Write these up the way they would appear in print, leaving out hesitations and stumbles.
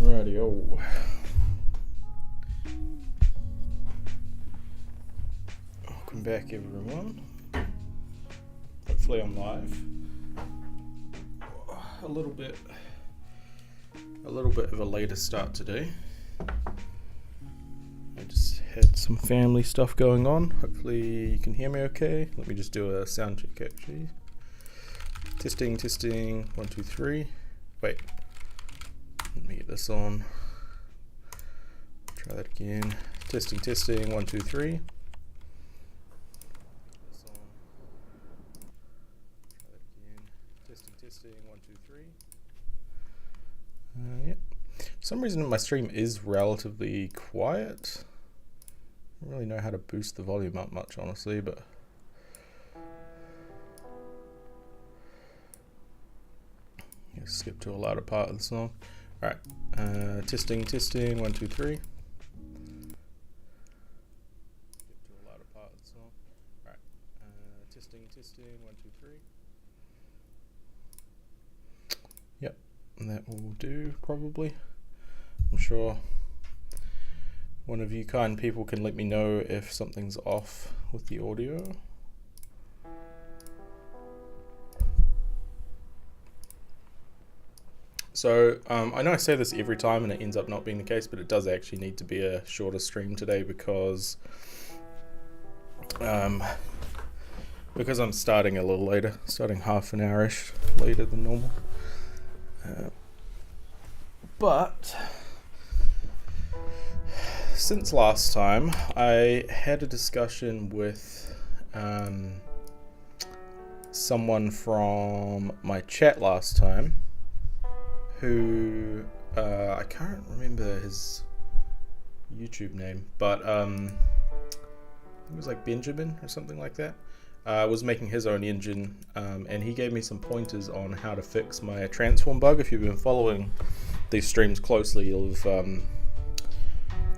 Radio. Welcome back, everyone. Hopefully I'm live. A little bit of a later start today. I just had some family stuff going on. Hopefully you can hear me okay. Let me just do a sound check actually. Testing, 1, 2, 3. Wait. Let me get this on. Try that again. Testing, 1, 2, 3. Testing, 1, 2, 3. Yeah. For some reason my stream is relatively quiet. I don't really know how to boost the volume up much, honestly, but skip to a louder part of the song. All right, testing, 1, 2, 3. Skip to a louder part of the song. All right, testing, 1, 2, 3. Yep, and that will do probably. I'm sure one of you kind people can let me know if something's off with the audio. So I know I say this every time and it ends up not being the case, but it does actually need to be a shorter stream today because I'm starting a little later, starting half an hour-ish later than normal. But since last time, I had a discussion with someone from my chat last time who, I can't remember his YouTube name, but it was like Benjamin or something like that. Was making his own engine, and he gave me some pointers on how to fix my transform bug. If you've been following these streams closely, you'll have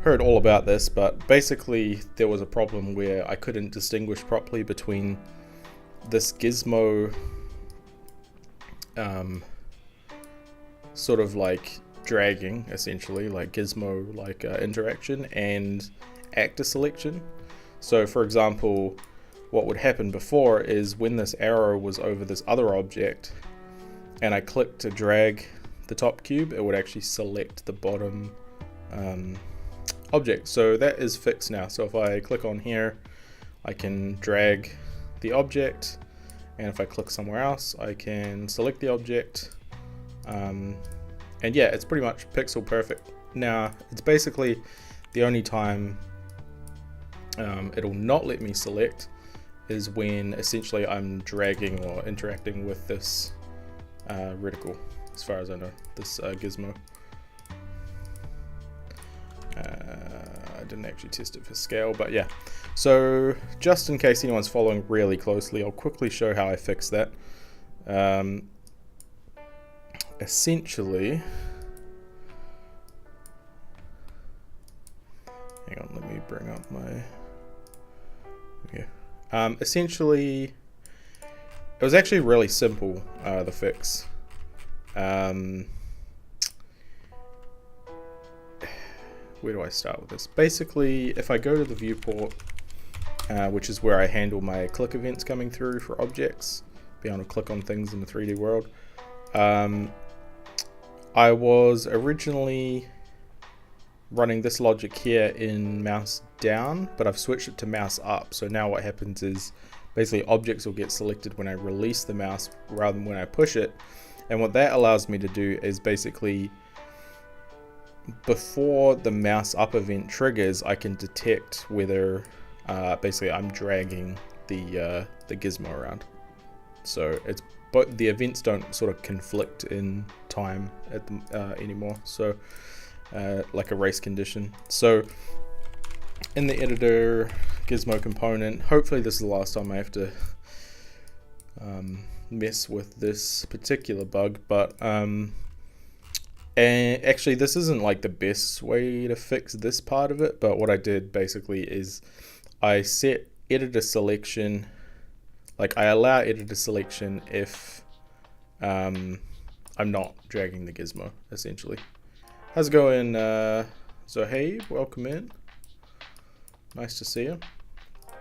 heard all about this, but basically there was a problem where I couldn't distinguish properly between this gizmo sort of like dragging, essentially, like gizmo like interaction, and actor selection. So for example, what would happen before is when this arrow was over this other object and I clicked to drag the top cube, it would actually select the bottom object. So that is fixed now. So if I click on here, I can drag the object, and if I click somewhere else, I can select the object. And yeah, it's pretty much pixel perfect. Now, it's basically the only time it'll not let me select is when essentially I'm dragging or interacting with this reticle, as far as I know, this gizmo. I didn't actually test it for scale, but yeah. So just in case anyone's following really closely, I'll quickly show how I fix that. Essentially, hang on, let me bring up my, okay. Essentially, it was actually really simple, the fix. Where do I start with this? Basically, if I go to the viewport, which is where I handle my click events coming through for objects, be able to click on things in the 3D world. I was originally running this logic here in mouse down, but I've switched it to mouse up. So now what happens is basically objects will get selected when I release the mouse rather than when I push it. And what that allows me to do is basically, before the mouse up event triggers, I can detect whether basically I'm dragging the gizmo around. So it's, but the events don't sort of conflict in time at the, anymore. So like a race condition. So in the editor gizmo component, hopefully this is the last time I have to mess with this particular bug, but and actually this isn't like the best way to fix this part of it, but what I did basically is I set editor selection, like I allow editor selection if I'm not dragging the gizmo, essentially. How's it going, Zohaib? Welcome in. Nice to see you.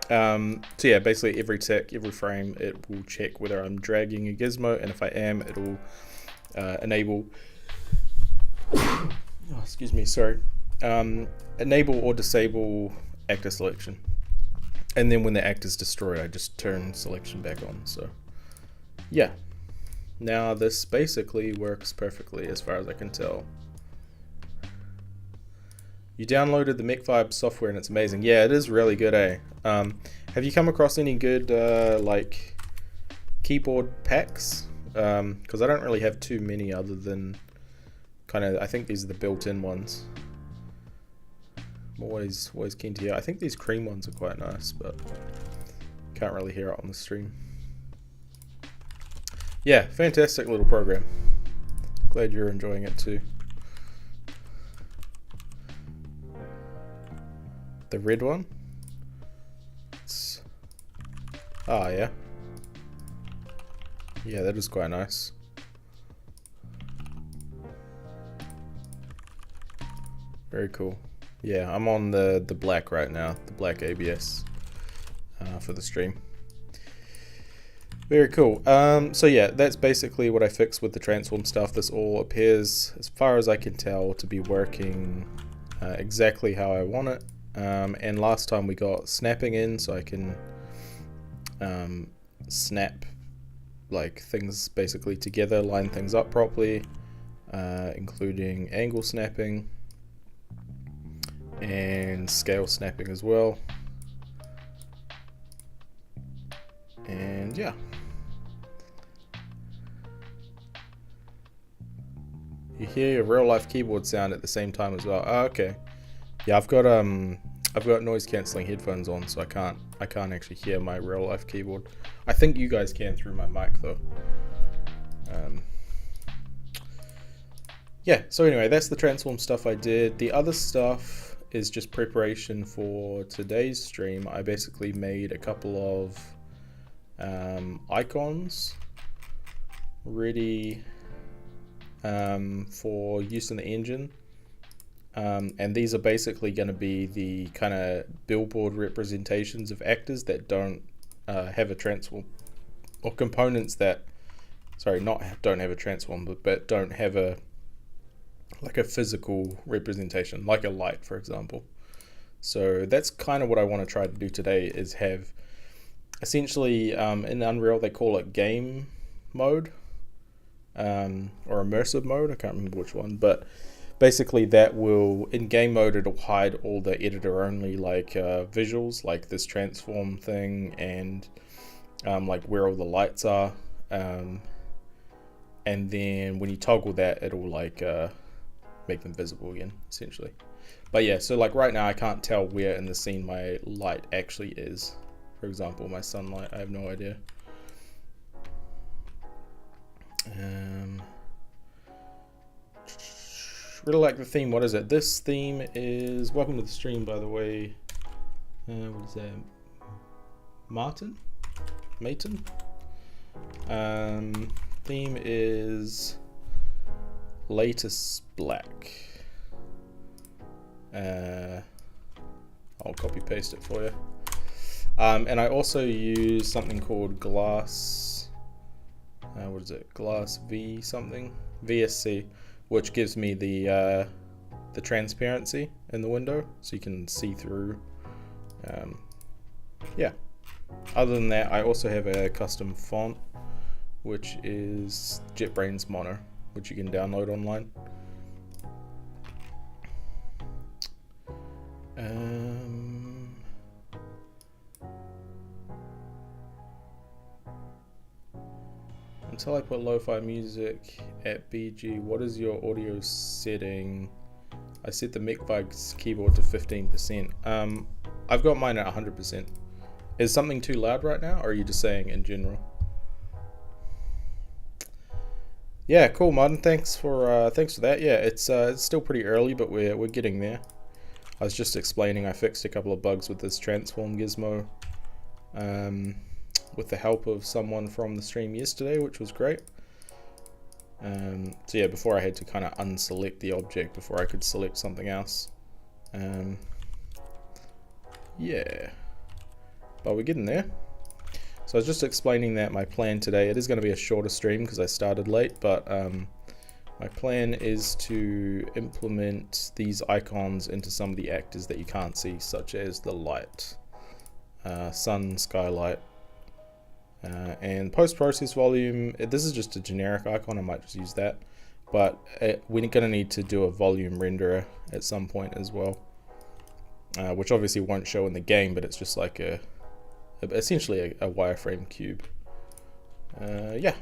So yeah, basically every tick, every frame, it will check whether I'm dragging a gizmo, and if I am, it will enable. Oh, excuse me, sorry. Enable or disable actor selection, and then when the actor is destroyed, I just turn selection back on. So yeah, now this basically works perfectly as far as I can tell. You downloaded the Mech software and it's amazing. Yeah, it is really good, eh? Have you come across any good like keyboard packs? Because I don't really have too many other than kind of, I think these are the built-in ones. I'm always keen to hear. I think these cream ones are quite nice, but can't really hear it on the stream. Yeah, fantastic little program. Glad you're enjoying it too. The red one? Oh yeah. Yeah, that is quite nice. Very cool. Yeah, I'm on the black right now, the black ABS for the stream. Very cool. So yeah, that's basically what I fixed with the transform stuff. This all appears, as far as I can tell, to be working exactly how I want it. And last time we got snapping in, so I can snap like things basically together, line things up properly, including angle snapping and scale snapping as well. And yeah, you hear your real life keyboard sound at the same time as well. Oh, okay. Yeah, I've got noise cancelling headphones on, so I can't actually hear my real life keyboard. I think you guys can through my mic though. Yeah, so anyway, that's the transform stuff I did. The other stuff is just preparation for today's stream. I basically made a couple of icons ready for use in the engine. And these are basically going to be the kind of Billboard representations of actors that don't have a transform, or components that, sorry, don't have a transform, but don't have a physical representation, like a light, for example. So that's kind of what I want to try to do today, is have essentially in Unreal they call it game mode or immersive mode. I can't remember which one, but basically that will, in game mode, it'll hide all the editor only visuals, like this transform thing and like where all the lights are, and then when you toggle that, it'll make them visible again, essentially. But yeah, so like right now I can't tell where in the scene my light actually is. For example, my sunlight, I have no idea. Really like the theme. What is it? This theme is, welcome to the stream, by the way. What is that? Martin? Theme is latest black. I'll copy paste it for you. And I also use something called Glass. What is it? Glass V something? VSC. Which gives me the transparency in the window, so you can see through. Yeah. Other than that, I also have a custom font, which is JetBrains Mono, which you can download online. Until I put lo-fi music at BG, what is your audio setting? I set the Mech keyboard to 15%. I've got mine at 100%. Is something too loud right now, or are you just saying in general? Yeah, cool, Martin. Thanks for that. Yeah, it's still pretty early, but we're getting there. I was just explaining I fixed a couple of bugs with this transform gizmo. With the help of someone from the stream yesterday, which was great. So yeah, before I had to kind of unselect the object before I could select something else. Yeah, but we're getting there. So I was just explaining that my plan today, it is going to be a shorter stream because I started late, but my plan is to implement these icons into some of the actors that you can't see, such as the light, sun, skylight, and post-process volume. This is just a generic icon, I might just use that, but we're going to need to do a volume renderer at some point as well, which obviously won't show in the game, but it's just like essentially a wireframe cube. Yeah,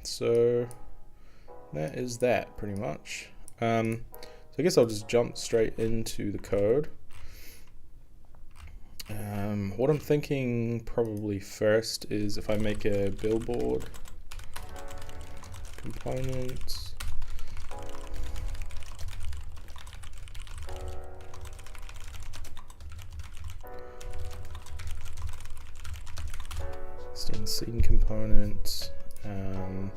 so that is that pretty much. So I guess I'll just jump straight into the code. What I'm thinking probably first is if I make a billboard component, extend scene component, am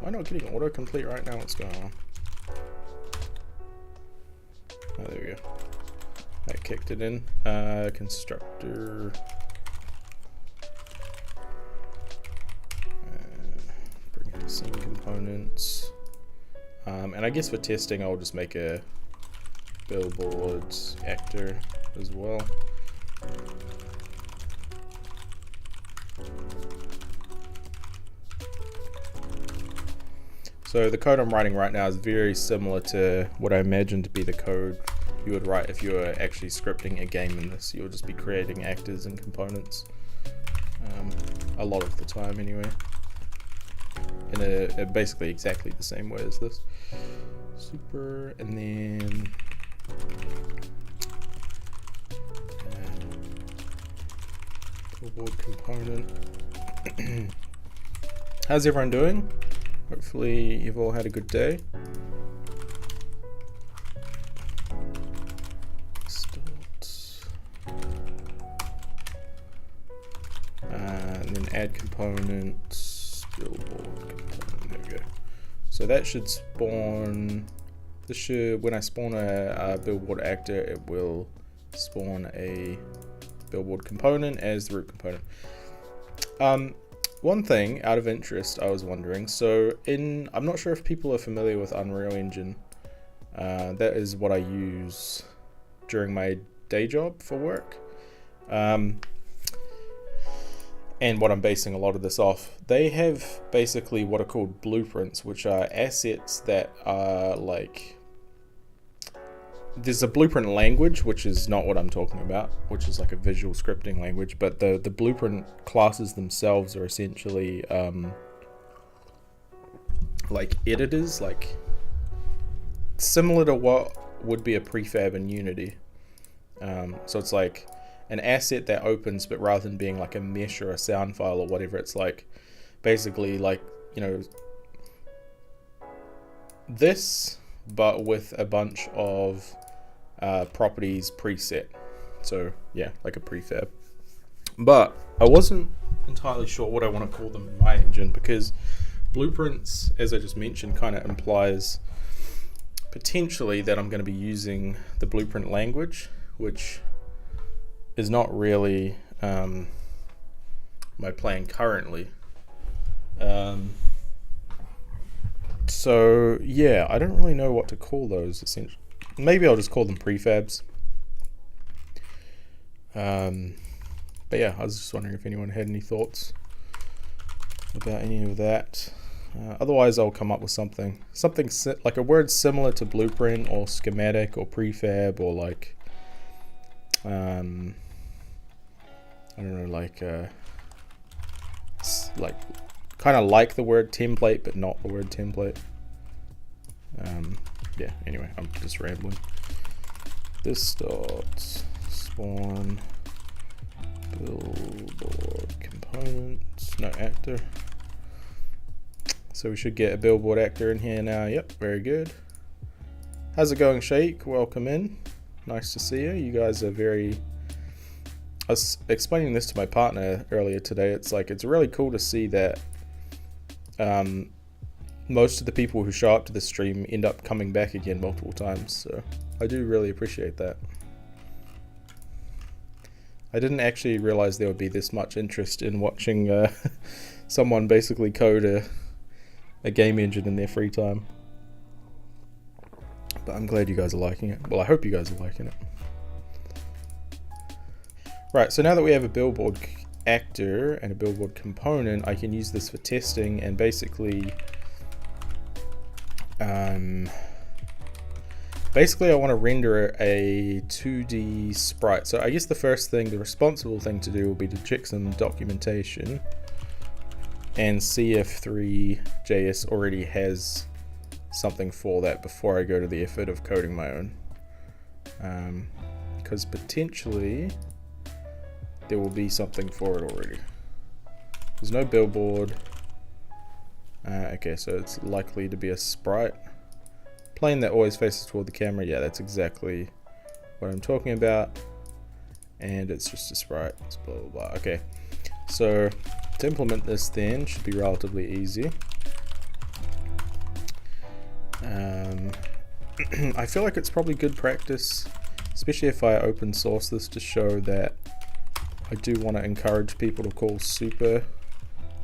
I not getting autocomplete right now? What's going on? Oh, there we go. That kicked it in. Constructor. Bring in scene components. And I guess for testing, I'll just make a billboard actor as well. So the code I'm writing right now is very similar to what I imagine to be the code you would write if you were actually scripting a game in this. You would just be creating actors and components, a lot of the time anyway, in a basically exactly the same way as this. Super, and then billboard component. How's everyone doing? Hopefully you've all had a good day. And then add components, billboard component, there we go. So that should spawn, when I spawn a billboard actor, it will spawn a billboard component as the root component. One thing out of interest, I was wondering, so I'm not sure if people are familiar with Unreal Engine. That is what I use during my day job for work. And what I'm basing a lot of this off. They have basically what are called blueprints, which are assets that are like, there's a blueprint language, which is not what I'm talking about, which is like a visual scripting language, but the blueprint classes themselves are essentially like editors, like similar to what would be a prefab in Unity. So it's like an asset that opens, but rather than being like a mesh or a sound file or whatever, it's like basically like, you know, this, but with a bunch of properties preset. So yeah, like a prefab. But I wasn't entirely sure what I want to call them in my engine, because blueprints, as I just mentioned, kind of implies potentially that I'm going to be using the blueprint language, which is not really my plan currently. So yeah, I don't really know what to call those. Essentially, maybe I'll just call them prefabs. But yeah, I was just wondering if anyone had any thoughts about any of that. Otherwise, I'll come up with something like a word similar to blueprint or schematic or prefab, or like I don't know, like kind of like the word template, but not the word template. Yeah, anyway, I'm just rambling. This dot spawn billboard components, no actor. So we should get a billboard actor in here now. Yep, very good. How's it going, Sheik? Welcome in. Nice to see you. You guys are very I was explaining this to my partner earlier today. It's like, it's really cool to see that most of the people who show up to the stream end up coming back again multiple times. So I do really appreciate that. I didn't actually realize there would be this much interest in watching someone basically code a game engine in their free time. But I'm glad you guys are liking it. Well, I hope you guys are liking it. Right, so now that we have a Billboard actor and a Billboard component, I can use this for testing and basically I want to render a 2D sprite. So I guess the first thing, the responsible thing to do will be to check some documentation and see if 3JS already has something for that before I go to the effort of coding my own. Because potentially there will be something for it already. There's no billboard. Okay, so it's likely to be a sprite. Plane that always faces toward the camera. Yeah, that's exactly what I'm talking about. And it's just a sprite. It's blah, blah, blah. Okay, so to implement this then should be relatively easy. I feel like it's probably good practice, especially if I open source this, to show that I do want to encourage people to call super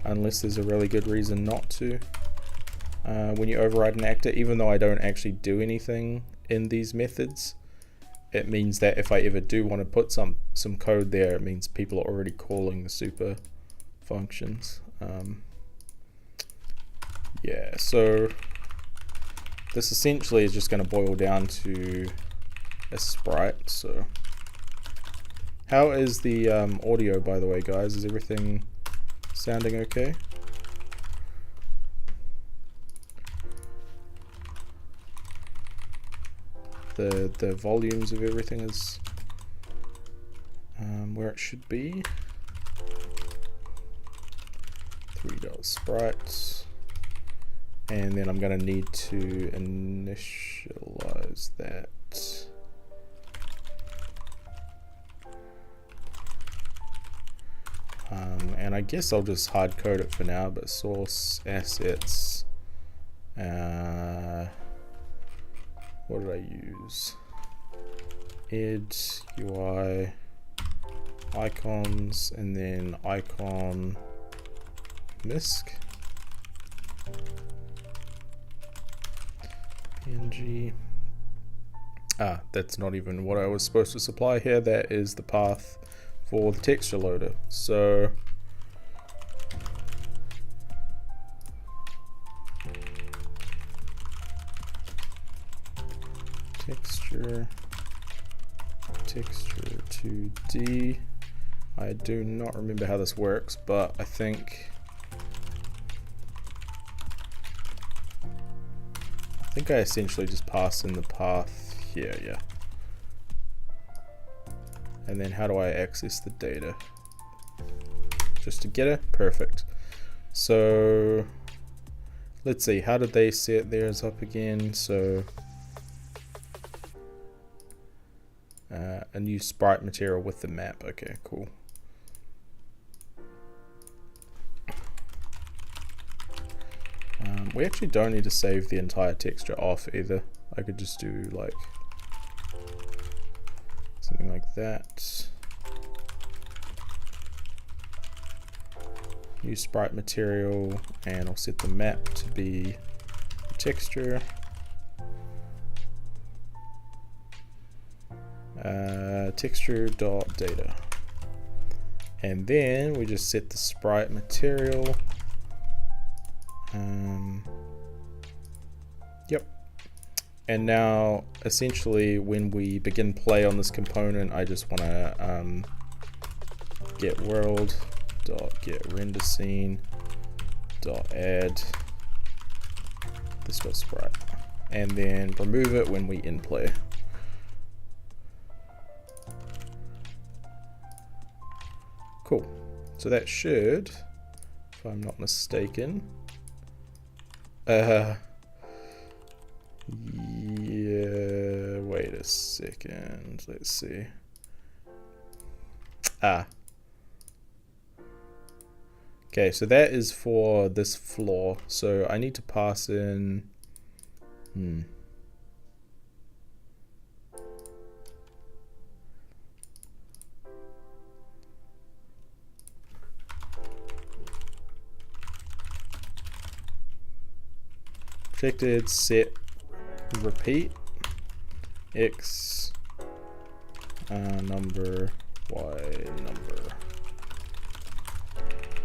unless there's a really good reason not to. When you override an actor, even though I don't actually do anything in these methods, it means that if I ever do want to put some code there, it means people are already calling the super functions. Yeah, so this essentially is just going to boil down to a sprite. So how is the audio, by the way, guys? Is everything sounding okay? The volumes of everything is where it should be. 3 sprites, and then I'm going to need to initialize that. And I guess I'll just hard code it for now, but source assets, what did I use? Ed, UI, icons, and then icon misc, PNG. That's not even what I was supposed to supply here. That is the path for the texture loader. So texture 2D. I do not remember how this works, but I think I essentially just pass in the path here, yeah. And then how do I access the data? Just to get it? Perfect. So let's see, how did they set theirs up again? So a new sprite material with the map. Okay, cool. We actually don't need to save the entire texture off either. I could just do like something like that. New sprite material, and I'll set the map to be texture. Texture.data, and then we just set the sprite material. Yep. And now essentially when we begin play on this component, I just want to get world dot get render scene dot add this dot sprite, and then remove it when we in play. Cool. So that should, if I'm not mistaken, yeah, wait a second, let's see. Okay, so that is for this floor. So I need to pass in. Protected set repeat x number y number.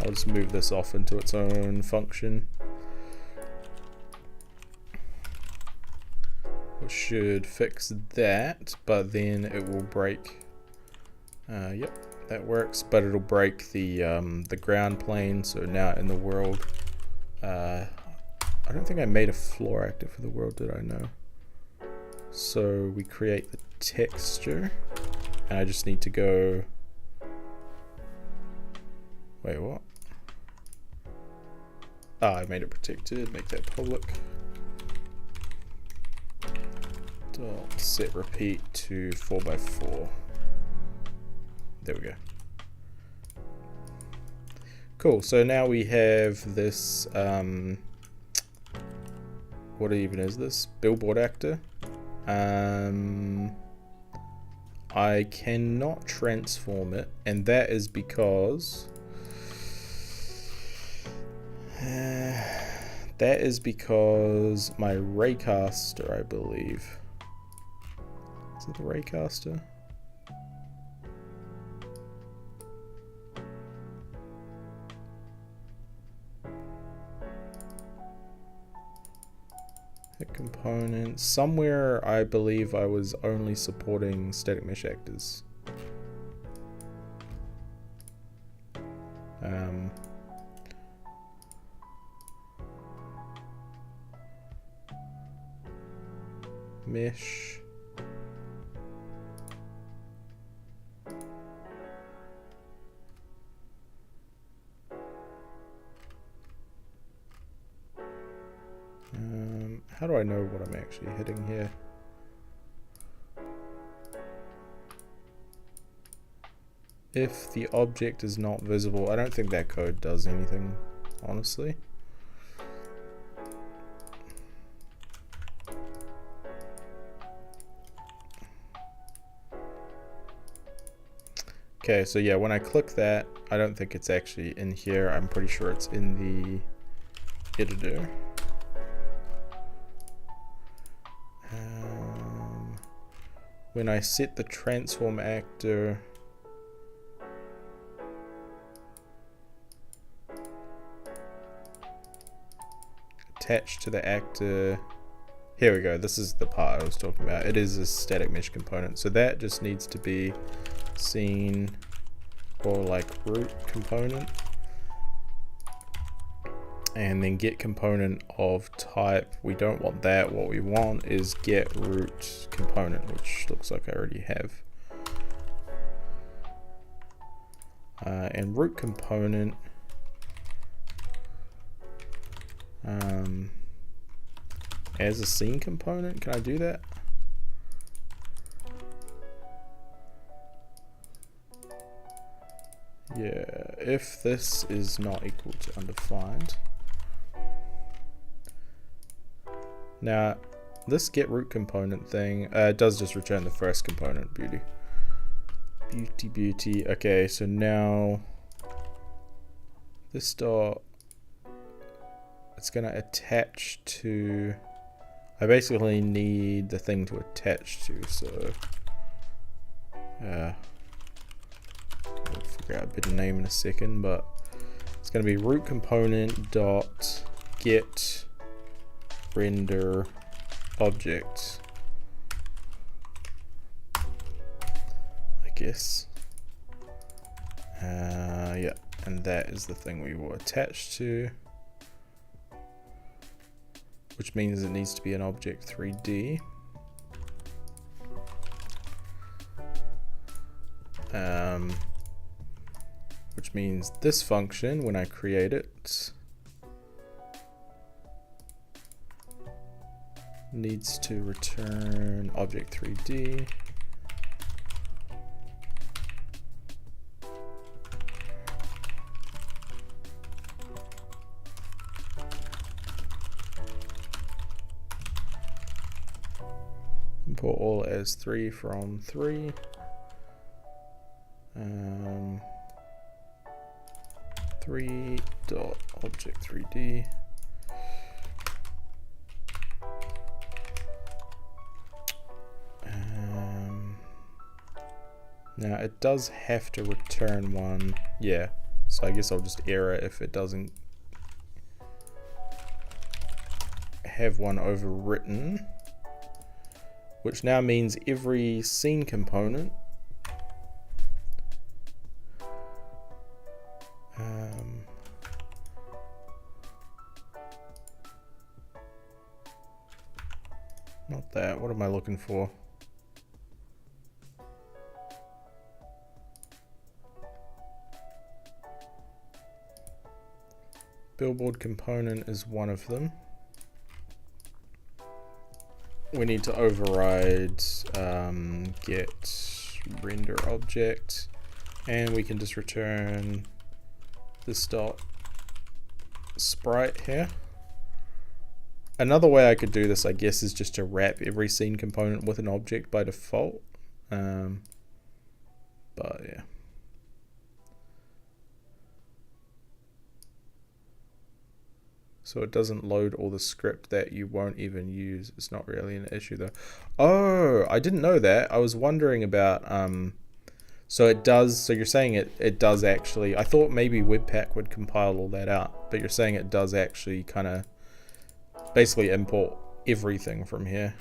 I'll just move this off into its own function. It should fix that, but then it will break. Yep, that works, but it'll break the ground plane. So now in the world, I don't think I made a floor actor for the world, did I? No. So we create the texture, and I just need to go. Wait, what? I made it protected. Make that public. Set repeat to 4x4. There we go. Cool. So now we have this. What even is this? Billboard actor. I cannot transform it, and that is because my raycaster, I believe. Is it the raycaster? Component. Somewhere I believe I was only supporting static mesh actors. Mesh. How do I know what I'm actually hitting here? If the object is not visible, I don't think that code does anything, honestly. Okay, so yeah, when I click that, I don't think it's actually in here. I'm pretty sure it's in the editor. When I set the transform actor, attached to the actor, here we go, this is the part I was talking about. It is a static mesh component, so that just needs to be seen or like root component, and then get component of type. We don't want that. What we want is get root component, which looks like I already have. And root component as a scene component. Can I do that? Yeah, if this is not equal to undefined. Now, this get root component thing does just return the first component. Beauty. Okay, so now this dot, it's gonna attach to. I basically need the thing to attach to, so I'll figure out a better name in a second, but it's gonna be root component dot get render object, I guess. Yeah, and that is the thing we will attach to, which means it needs to be an object 3D. Which means this function, when I create it, needs to return object 3D. import all as 3 from 3. 3 dot object 3D. Now it does have to return one, yeah, so I guess I'll just error if it doesn't have one overwritten, which now means every scene component not that, what am I looking for? Billboard component is one of them. We need to override get render object, and we can just return this dot sprite here. Another way I could do this, I guess, is just to wrap every scene component with an object by default. But yeah. So it doesn't load all the script that you won't even use. It's not really an issue though. Oh, I didn't know that. I was wondering about, so it does, so you're saying it does actually, I thought maybe Webpack would compile all that out, but you're saying it does actually kind of basically import everything from here.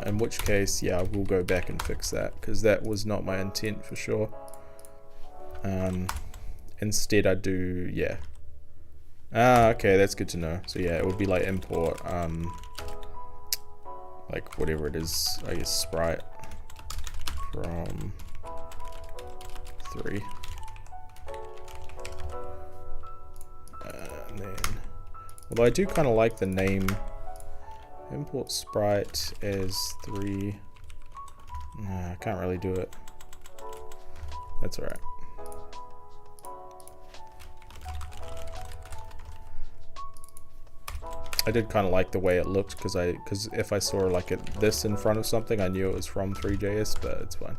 In which case, yeah, we'll go back and fix that, because that was not my intent for sure. Instead I do, yeah. Okay, that's good to know. So yeah, it would be like import, like whatever it is, I guess sprite from 3. And then, although I do kind of like the name, import sprite as 3. Nah, I can't really do it. That's alright. I did kind of like the way it looked, because if I saw like this in front of something, I knew it was from 3JS, but it's fine.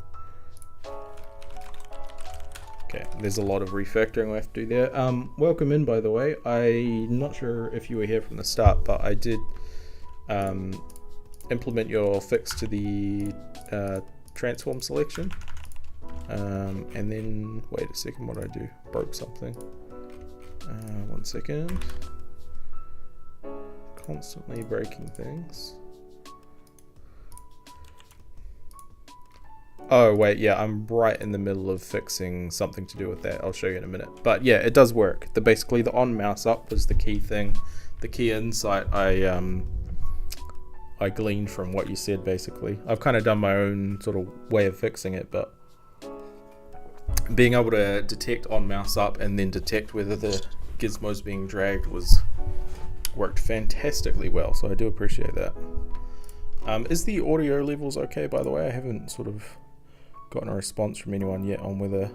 Okay, there's a lot of refactoring we have to do there. Welcome in, by the way. I'm not sure if you were here from the start, but I did implement your fix to the transform selection. And then, wait a second, what did I do? Broke something. 1 second. Constantly breaking things. Oh wait, yeah, I'm right in the middle of fixing something to do with that. I'll show you in a minute. But yeah, it does work. Basically the on mouse up was the key thing, the key insight I gleaned from what you said. Basically, I've kind of done my own sort of way of fixing it, but being able to detect on mouse up and then detect whether the gizmo's being dragged worked fantastically well, so I do appreciate that. Is the audio levels okay, by the way? I haven't sort of gotten a response from anyone yet on whether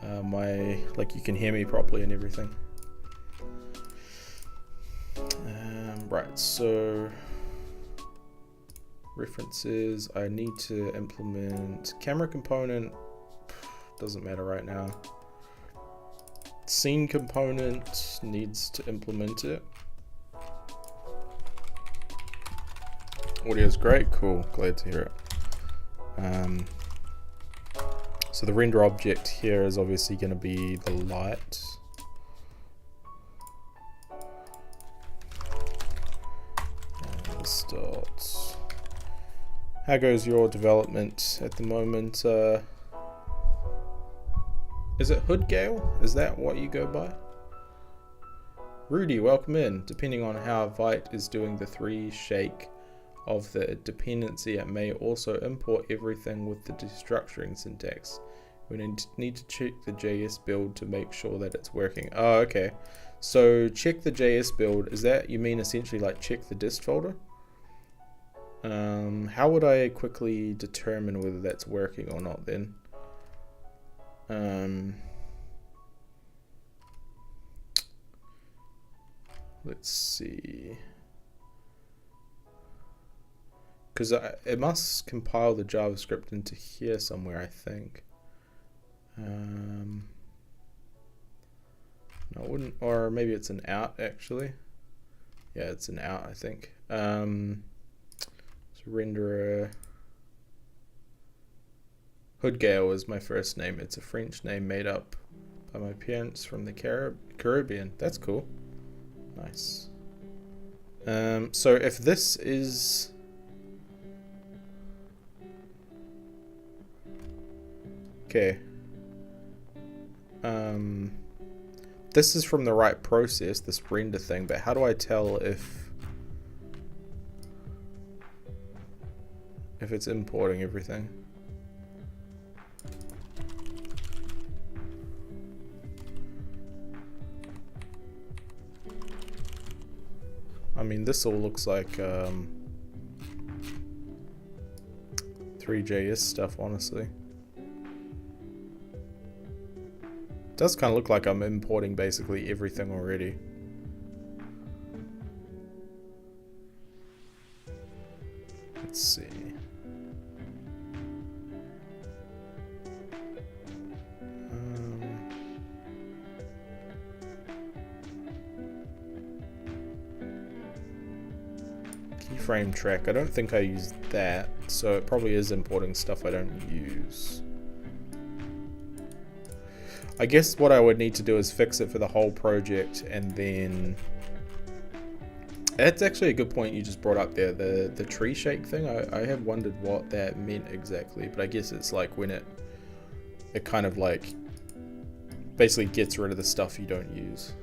you can hear me properly and everything. Right, so references, I need to implement camera component, doesn't matter right now. Scene component needs to implement it. Audio is great, cool, glad to hear it. So the render object here is obviously going to be the light. Start. How goes your development at the moment? Is it Hoodgale? Is that what you go by? Rudy, welcome in. Depending on how Vite is doing the 3 shake of the dependency, it may also import everything with the destructuring syntax. We need to check the JS build to make sure that it's working. Oh, okay. So check the JS build. Is that, you mean essentially like check the dist folder? How would I quickly determine whether that's working or not then? Let's see. because it must compile the JavaScript into here somewhere, I think. No, it wouldn't, or maybe it's an out actually. Yeah, it's an out, I think. So renderer. Hoodgale is my first name. It's a French name made up by my parents from the Caribbean. That's cool. Nice. So if this is... Okay. This is from the right process, this render thing, but how do I tell if it's importing everything? I mean, this all looks like 3JS stuff, honestly. It does kind of look like I'm importing basically everything already. Let's see. Keyframe track. I don't think I used that, so it probably is importing stuff I don't use. I guess what I would need to do is fix it for the whole project, and then that's actually a good point you just brought up there, the tree shake thing. I have wondered what that meant exactly, but I guess it's like when it kind of like basically gets rid of the stuff you don't use.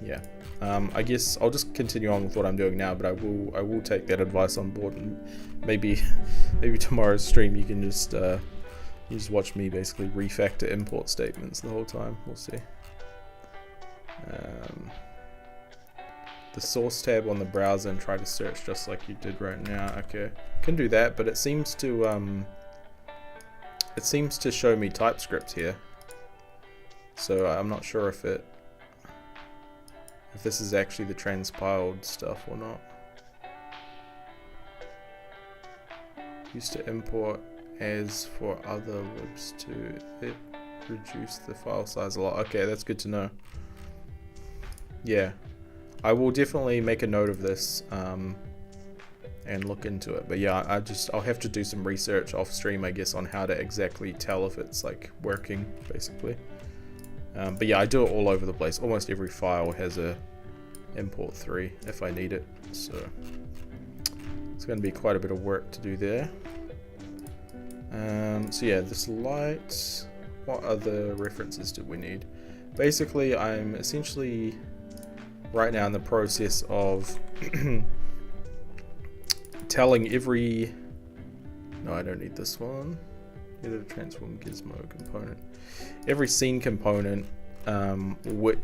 Yeah. I guess I'll just continue on with what I'm doing now, but I will take that advice on board, and maybe tomorrow's stream you can just watch me basically refactor import statements the whole time. We'll see. The source tab on the browser and try to search just like you did right now. Okay, can do that, but it seems to show me Typescript here, so I'm not sure if this is actually the transpiled stuff or not. Used to import as for other libs too. It reduced the file size a lot. Okay, that's good to know. Yeah, I will definitely make a note of this and look into it. But yeah, I'll have to do some research off stream, I guess, on how to exactly tell if it's like working, basically. But yeah, I do it all over the place. Almost every file has a import 3 if I need it. So it's going to be quite a bit of work to do there. So yeah, this light. What other references do we need? Basically, I'm essentially right now in the process of telling every... No, I don't need this one. Edit a transform gizmo component. Every scene component, what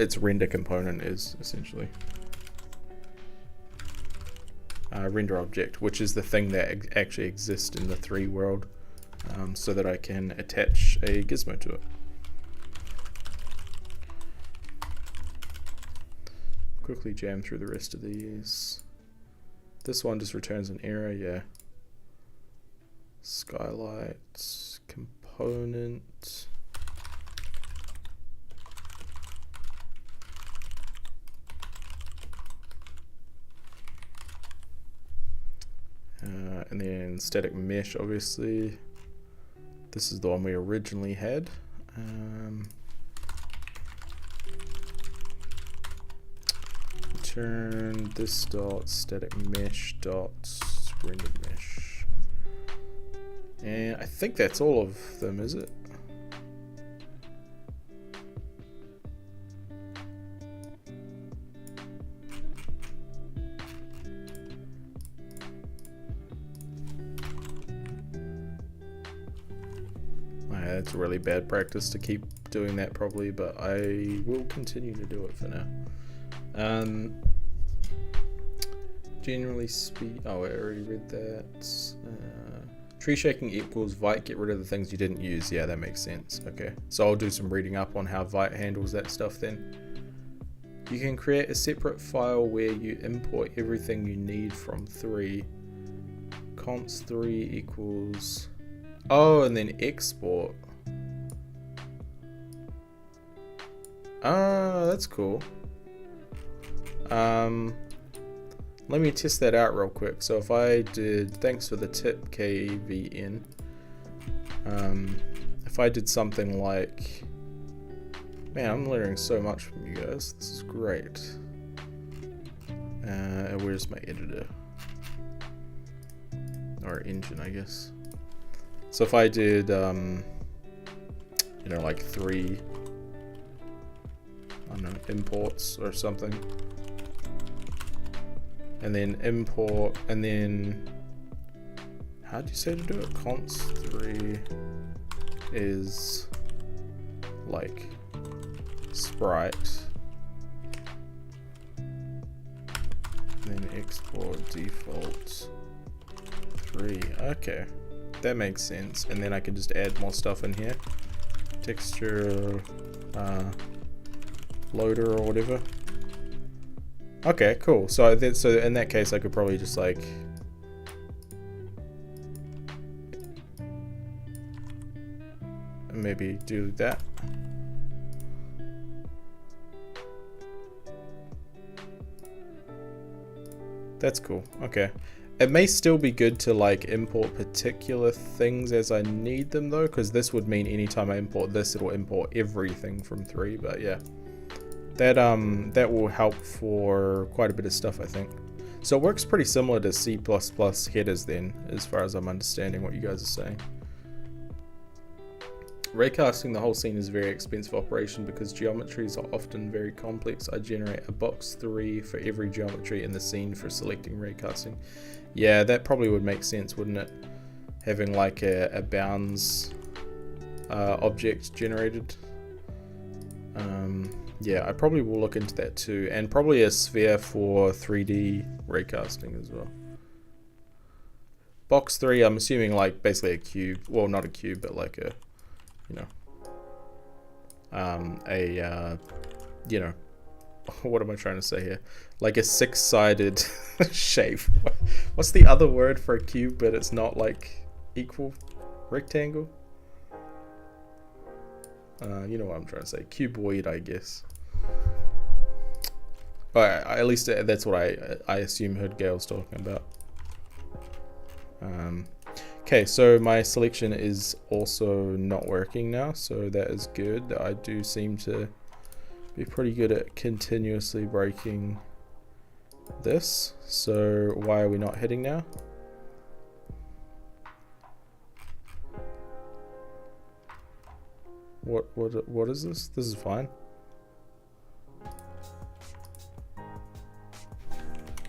its render component is, essentially. Render object, which is the thing that actually exists in the 3 world, so that I can attach a gizmo to it. Quickly jam through the rest of these. This one just returns an error, yeah. Skylight component. And then static mesh, obviously. This is the one we originally had. Return this dot static mesh dot rendered mesh. And I think that's all of them, is it? It's really bad practice to keep doing that probably, but I will continue to do it for now. Generally speak, oh, I already read that. Tree shaking equals Vite, get rid of the things you didn't use. Yeah, that makes sense. Okay, so I'll do some reading up on how Vite handles that stuff then. You can create a separate file where you import everything you need from 3. Const 3 equals... Oh, and then export. Ah, that's cool. Let me test that out real quick. So if I did, thanks for the tip, KVN. If I did something like, man, I'm learning so much from you guys. This is great. Where's my editor? Or engine, I guess. So if I did, you know, like 3, I don't know, imports or something. And then import, and then, how do you say to do it? Const 3 is like sprite. Then export default 3. Okay, that makes sense. And then I can just add more stuff in here. Texture loader or whatever. Okay, cool. So in that case, I could probably just like maybe do that. That's cool. Okay. It may still be good to like import particular things as I need them though, because this would mean anytime I import this, it'll import everything from 3, but yeah. That will help for quite a bit of stuff, I think. So it works pretty similar to C++ headers then, as far as I'm understanding what you guys are saying. Raycasting the whole scene is a very expensive operation because geometries are often very complex. I generate a box 3 for every geometry in the scene for selecting raycasting. Yeah, that probably would make sense, wouldn't it? Having like a bounds object generated. Yeah, I probably will look into that too, and probably a sphere for 3D raycasting as well. Box 3, I'm assuming like basically a cube. Well, not a cube, but like a, you know, you know, what am I trying to say here? Like a 6-sided shape. What's the other word for a cube, but it's not like equal? Rectangle? You know what I'm trying to say. Cuboid, I guess. But at least that's what I assume heard Gail's talking about. Okay, so my selection is also not working now, so that is good. I do seem to be pretty good at continuously breaking this. So why are we not hitting now? What is this? This is fine.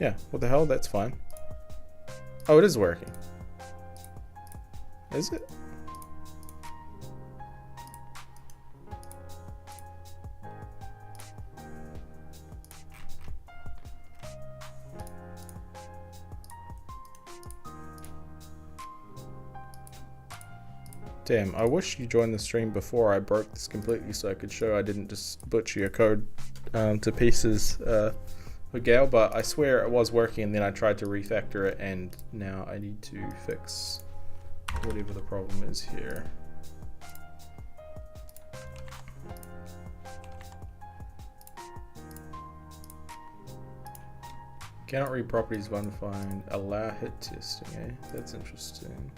Yeah, what the hell? That's fine. Oh, it is working. Is it? Damn, I wish you joined the stream before I broke this completely so I could show I didn't just butcher your code to pieces for Gale, but I swear it was working and then I tried to refactor it and now I need to fix whatever the problem is here. Cannot read properties of undefined. Allow hit testing, eh? That's interesting.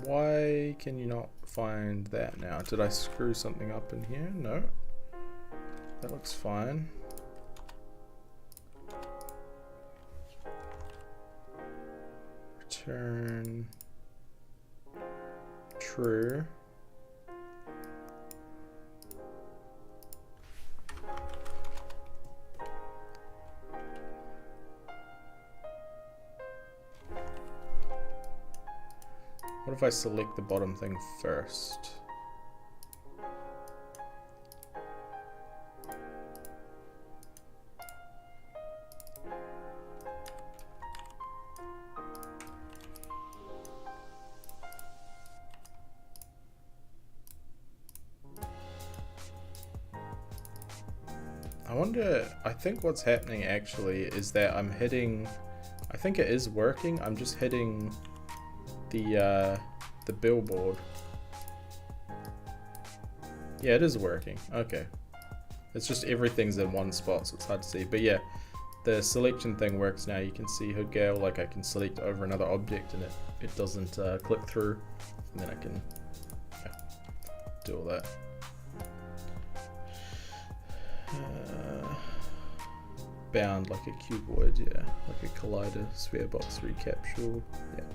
Why can you not find that now? Did I screw something up in here? No. That looks fine. Return true. What if I select the bottom thing first? I wonder, I think what's happening actually is that I'm hitting, I think it is working, I'm just hitting the billboard. Yeah, it is working, okay. It's just everything's in one spot, so it's hard to see. But yeah, the selection thing works now. You can see hood gale, like I can select over another object and it doesn't click through. And then I can do all that. Bound like a cuboid, yeah, like a collider, sphere box recapsule, yeah.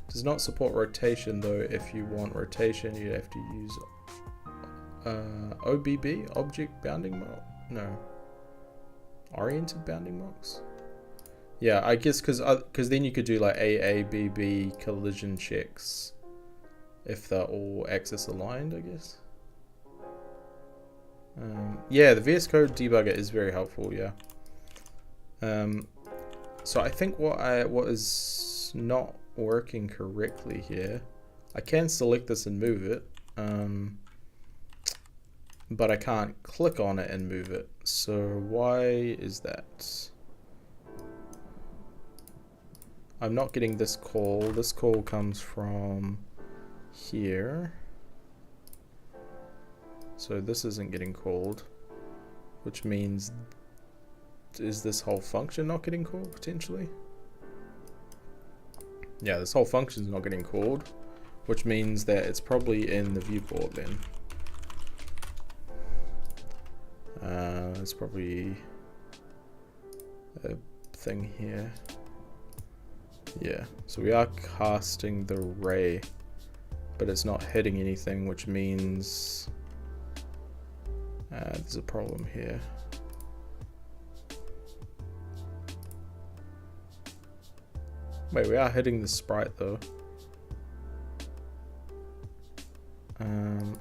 Does not support rotation though. If you want rotation, you have to use OBB, object bounding box. No, oriented bounding box. Yeah, I guess because then you could do like AABB collision checks if they're all axis aligned, I guess. Yeah, the VS Code debugger is very helpful. Yeah. So I think what is not working correctly here, I can select this and move it, but I can't click on it and move it. So why is that? I'm not getting this call. This call comes from here. So this isn't getting called, which means, is this whole function not getting called potentially? Yeah, this whole function is not getting called, which means that it's probably in the viewport then. It's probably a thing here. Yeah, so we are casting the ray, but it's not hitting anything, which means there's a problem here. Wait, we are hitting the sprite though.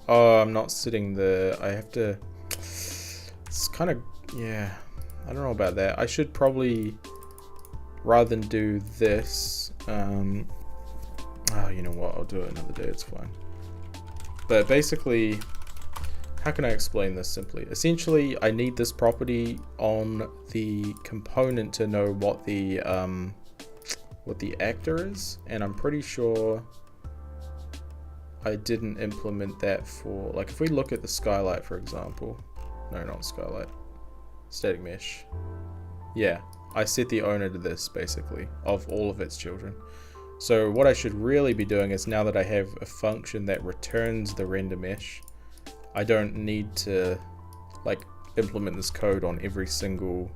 Oh, I'm not setting the, I have to, it's kind of, yeah, I don't know about that. I should probably, rather than do this, oh, you know what, I'll do it another day, it's fine. But basically, how can I explain this simply? Essentially, I need this property on the component to know what the actor is, and I'm pretty sure I didn't implement that for, like, if we look at the skylight, for example. No, not skylight. Static mesh. Yeah, I set the owner to this, basically, of all of its children. So what I should really be doing is, now that I have a function that returns the render mesh, I don't need to, like, implement this code on every single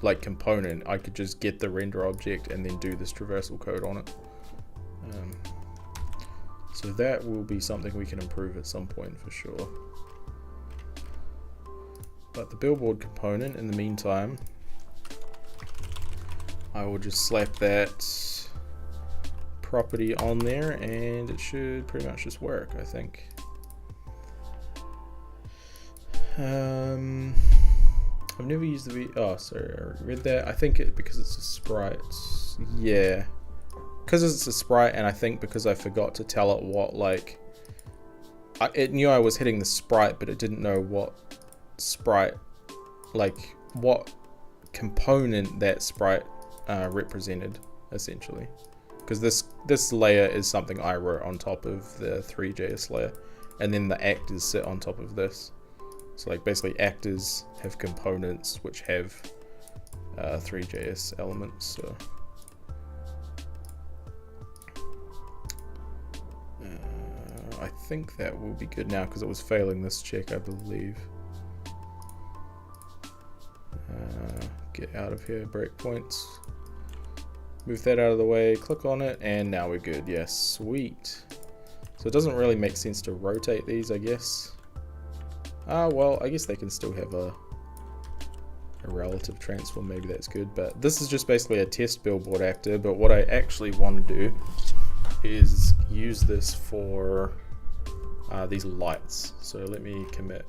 like component. I could just get the render object and then do this traversal code on it. So that will be something we can improve at some point for sure. But the billboard component, in the meantime, I will just slap that property on there and it should pretty much just work, I think. I've never used the oh, sorry, I read that. I think because it's a sprite. Yeah, because it's a sprite, and I think because I forgot to tell it what, like, it knew I was hitting the sprite, but it didn't know what sprite, like what component that sprite represented, essentially. Because this layer is something I wrote on top of the 3JS layer, and then the actors sit on top of this. So, like, basically actors have components which have 3JS elements. So I think that will be good now because it was failing this check, I believe. Get out of here, breakpoints. Move that out of the way, click on it, and now we're good. Yes, sweet. So it doesn't really make sense to rotate these, I guess. Well, I guess they can still have a relative transform, maybe that's good. But this is just basically a test billboard actor, but what I actually want to do is use this for these lights. So let me commit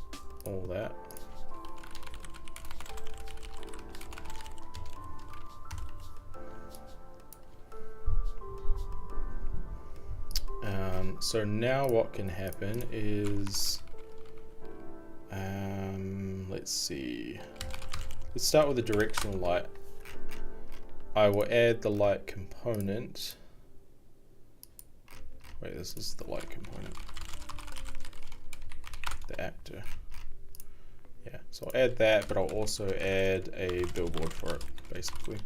all that. So now what can happen is Let's see. Let's start with the directional light. I will add the light component. Wait, this is the light component. The actor. Yeah, so I'll add that, but I'll also add a billboard for it, basically.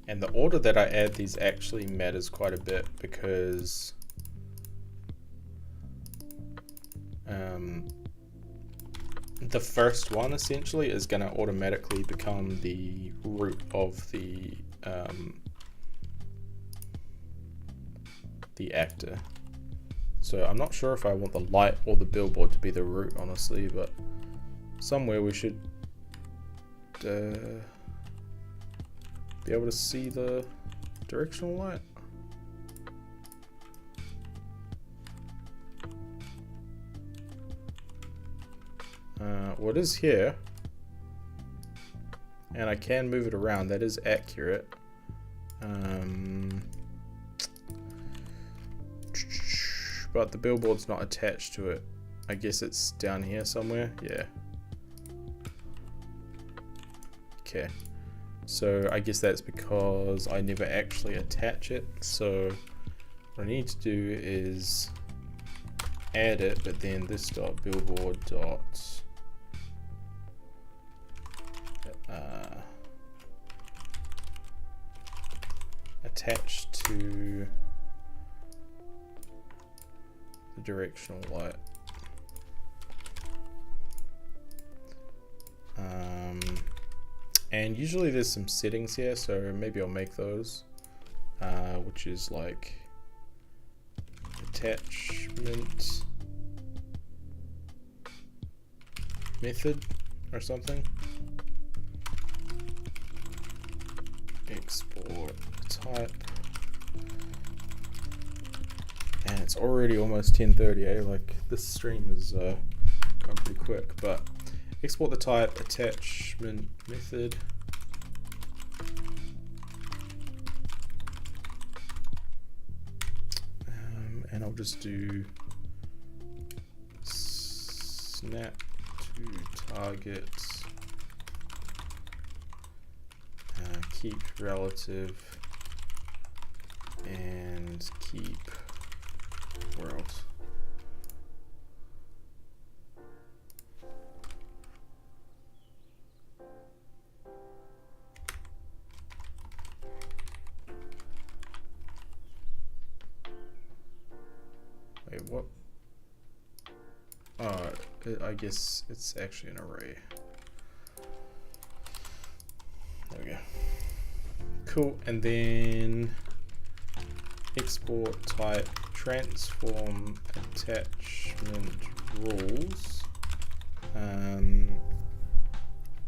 And the order that I add these actually matters quite a bit, because the first one essentially is going to automatically become the root of the actor. So I'm not sure if I want the light or the billboard to be the root, honestly, but somewhere we should be able to see the directional light. Well, it is here, and I can move it around. That is accurate. But the billboard's not attached to it. I guess it's down here somewhere. Yeah. Okay. So I guess that's because I never actually attach it. So what I need to do is add it, but then this dot billboard dot attached to the directional light. And usually there's some settings here, so maybe I'll make those, which is like attachment method or something. Export type. And it's already almost 10:30, eh? Like, this stream is going pretty quick, but export the type attachment method. And I'll just do snap to target, keep relative, and keep world. Wait, what? I guess it's actually an array. There we go. Cool, and then export type transform attachment rules.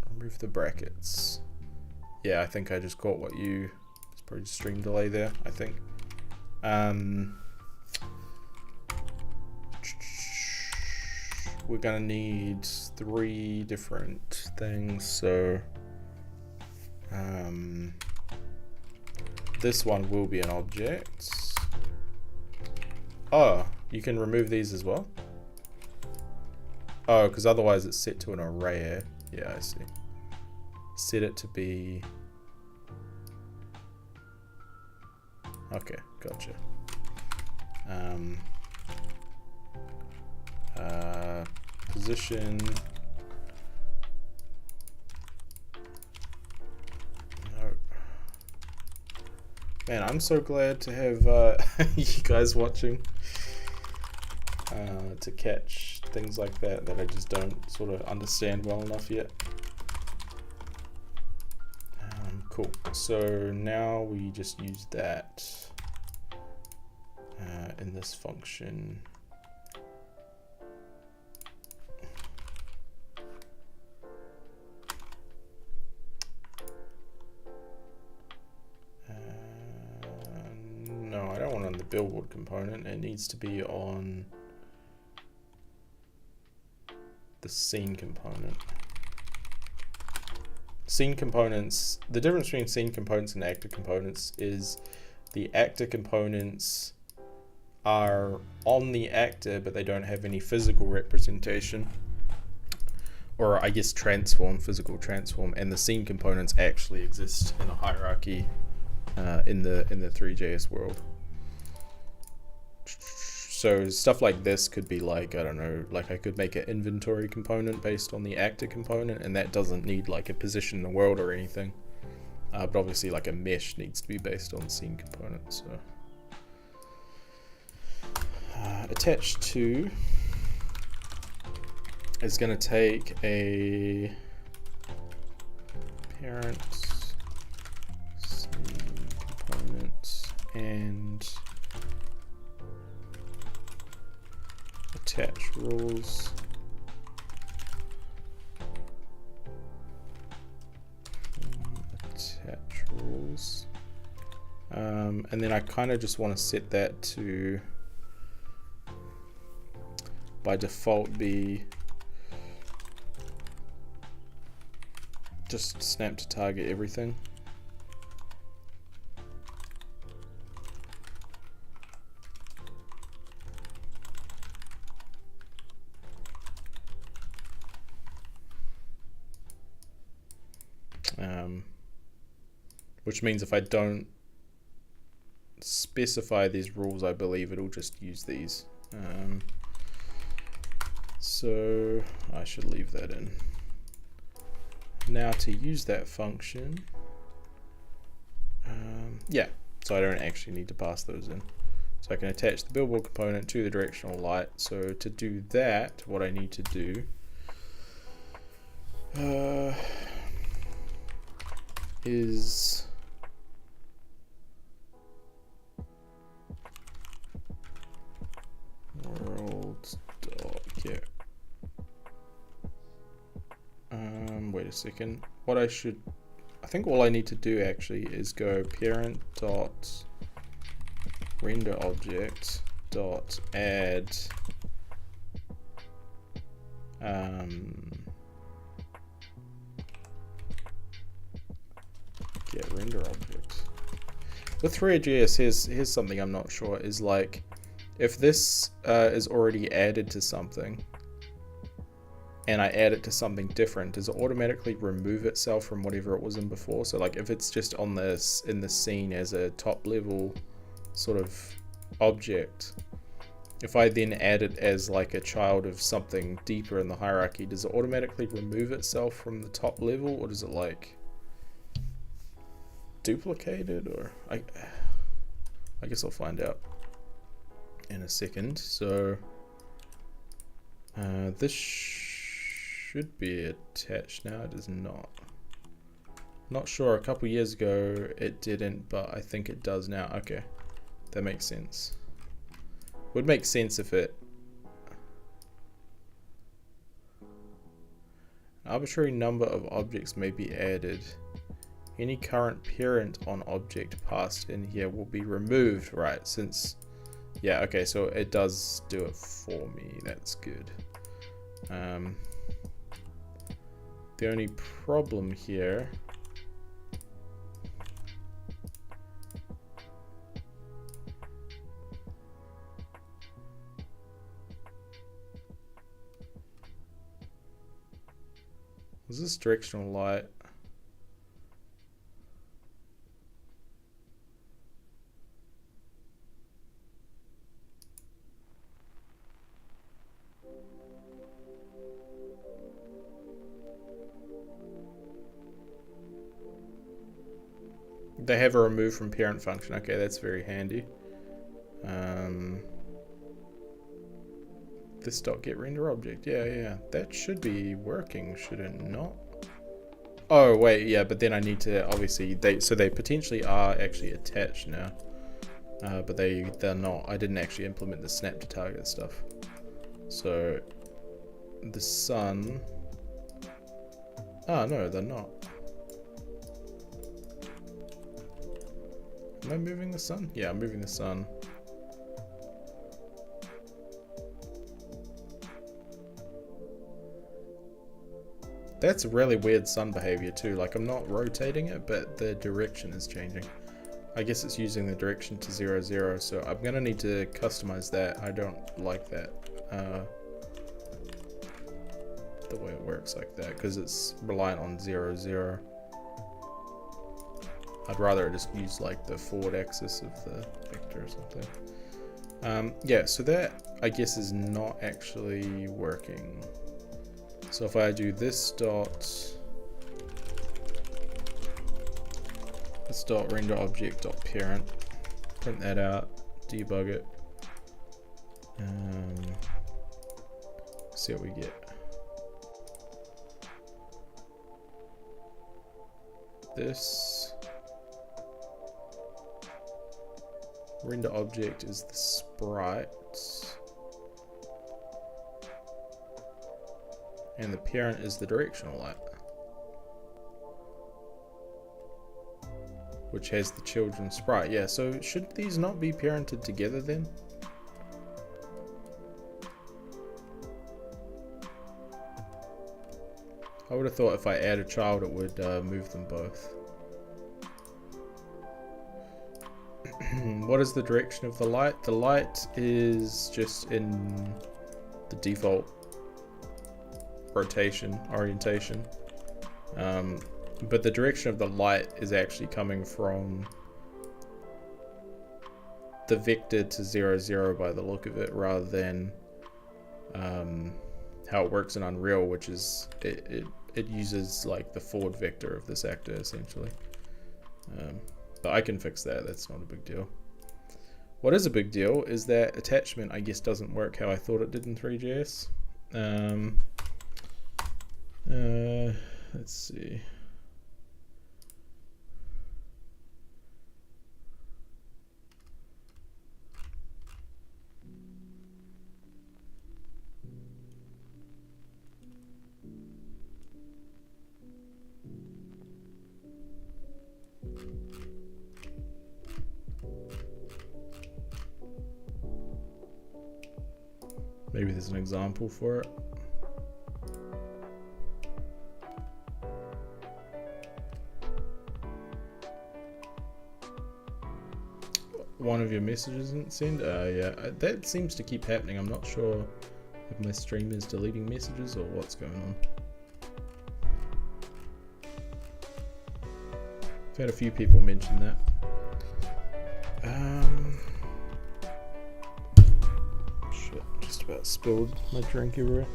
Remove the brackets. Yeah, I think I just caught what you. It's probably stream delay there, I think. We're gonna need 3 different things, so this one will be an object. Oh, you can remove these as well? Oh, because otherwise it's set to an array. Yeah, I see. Set it to be... Okay, gotcha. Position. No. Man, I'm so glad to have you guys watching to catch things like that I just don't sort of understand well enough yet. Cool. So now we just use that in this function. No, I don't want it on the billboard component. It needs to be on the scene component. scene components, the difference between scene components and actor components is the actor components are on the actor, but they don't have any physical representation, or I guess physical transform, and the scene components actually exist in a hierarchy in the 3JS world. So stuff like this could be like, I don't know, like I could make an inventory component based on the actor component, and that doesn't need like a position in the world or anything. But obviously like a mesh needs to be based on scene components. So attached to is going to take a parent scene component and attach rules. Attach rules. And then I kind of just want to set that to by default be just snap to target everything. Which means if I don't specify these rules, I believe it'll just use these. So I should leave that in. Now to use that function, yeah, so I don't actually need to pass those in. So I can attach the billboard component to the directional light. So to do that, what I need to do is world.get. Wait a second. I think all I need to do actually is go parent dot render object dot add get render object. With Three.js, here's something I'm not sure, is like if this is already added to something and I add it to something different, does it automatically remove itself from whatever it was in before? So like if it's just on this in the scene as a top level sort of object, if I then add it as like a child of something deeper in the hierarchy, does it automatically remove itself from the top level, or does it like duplicate it? Or I guess I'll find out in a second. So this should be attached now. It is not. Not sure, a couple years ago it didn't, but I think it does now. Okay, that makes sense. Would make sense if it arbitrary number of objects may be added. Any current parent on object passed in here will be removed, right? Since, yeah, okay, so it does do it for me. That's good. The only problem here was this directional light. They have a remove from parent function. Okay, that's very handy. This dot get render object. Yeah, that should be working, should it not? Oh wait, yeah, but then I need to obviously they potentially are actually attached now, but they're not. I didn't actually implement the snap to target stuff. So the sun. Ah, no, they're not. Am I moving the sun? Yeah, I'm moving the sun. That's really weird sun behavior too. Like I'm not rotating it, but the direction is changing. I guess it's using the direction to 0, 0, so I'm gonna need to customize that. I don't like that, the way it works like that, because it's reliant on 0, 0. I'd rather just use like the forward axis of the vector or something. Yeah, so that I guess is not actually working. So if I do this dot render object dot parent, print that out, debug it, see what we get. This render object is the sprites, and the parent is the directional light, which has the children's sprite. Yeah, so should these not be parented together then? I would have thought if I add a child it would move them both. What is the direction of the light? The light is just in the default orientation. But the direction of the light is actually coming from the vector to 0, 0 by the look of it, rather than how it works in Unreal, which is it uses like the forward vector of this actor essentially. But I can fix that, that's not a big deal. What is a big deal is that attachment, I guess, doesn't work how I thought it did in 3JS. Let's see. Maybe there's an example for it. One of your messages isn't sent? Yeah, that seems to keep happening. I'm not sure if my stream is deleting messages or what's going on. I've had a few people mention that. Shit, just about spilled my drink everywhere.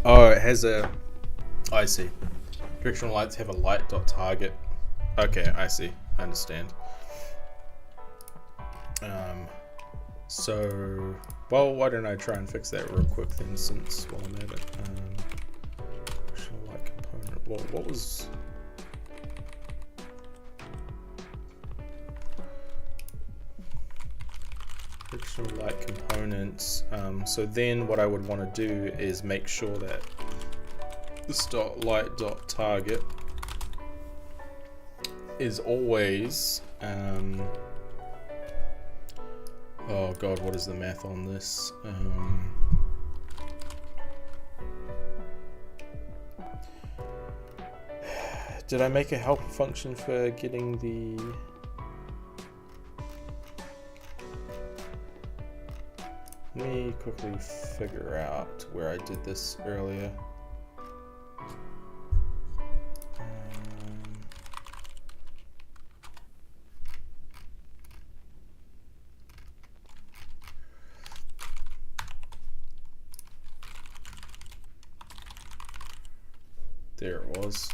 Oh, it has a... I see. Directional lights have a light.target. Okay, I see. I understand. So, well, why don't I try and fix that real quick then, since while I'm at it. Directional light component. Well, what was... Directional light components. So then what I would want to do is make sure that this .light.target is always oh god, what is the math on this? Did I make a helper function for getting the... Let me quickly figure out where I did this earlier. There it was.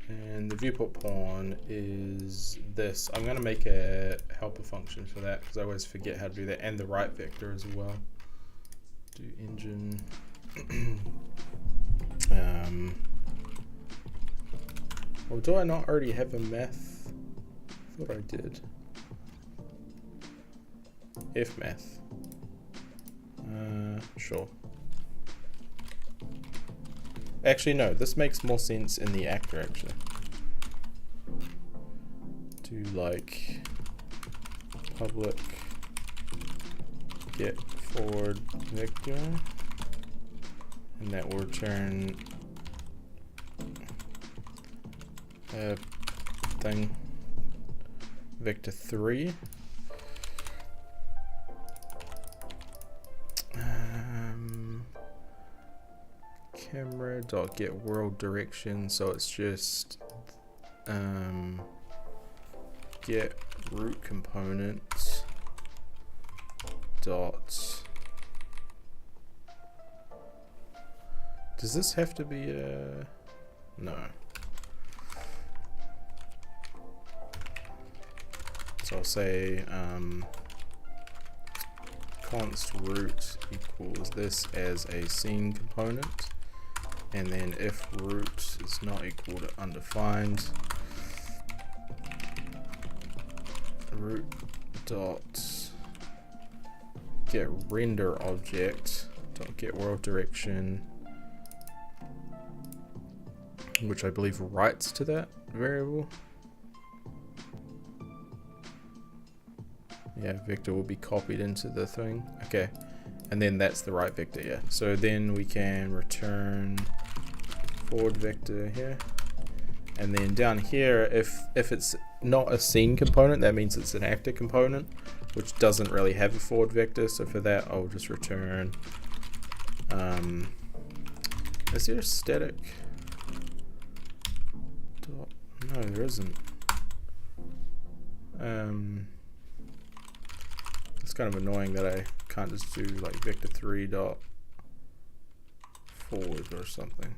And the viewport pawn is this. I'm going to make a helper function for that because I always forget how to do that, and the right vector as well. Do engine. Well, do I not already have a math? I thought I did. Fmath. Sure. Actually, no, this makes more sense in the actor, actually. Do like public get forward vector, and that will return a thing vector 3. Camera dot get world direction, so it's just get root component dot. Does this have to be a no? So I'll say const root equals this as a scene component, and then if root is not equal to undefined, root dot get render object dot get world direction, which I believe writes to that variable. Yeah, vector will be copied into the thing. Okay, and then that's the right vector. Yeah, so then we can return forward vector here, and then down here, if it's not a scene component, that means it's an actor component, which doesn't really have a forward vector. So for that, I'll just return. Is there a static dot? No, there isn't. It's kind of annoying that I can't just do like vector 3 dot forward or something.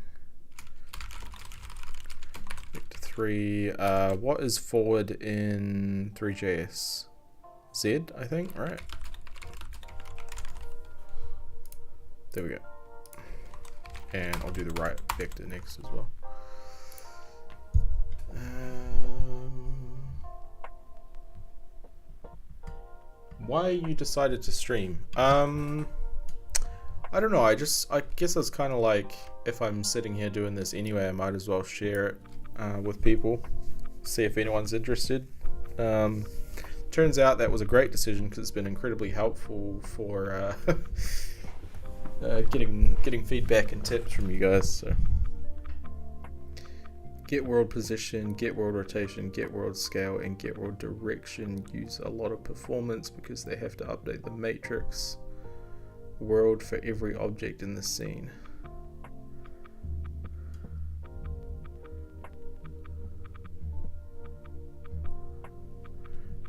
Vector 3, what is forward in 3JS? Z, I think, right? There we go. And I'll do the right vector next as well. Why you decided to stream? I don't know. I guess I was kind of like, if I'm sitting here doing this anyway, I might as well share it with people, see if anyone's interested. Turns out that was a great decision because it's been incredibly helpful for getting feedback and tips from you guys. So. Get world position, get world rotation, get world scale, and get world direction use a lot of performance because they have to update the matrix world for every object in the scene.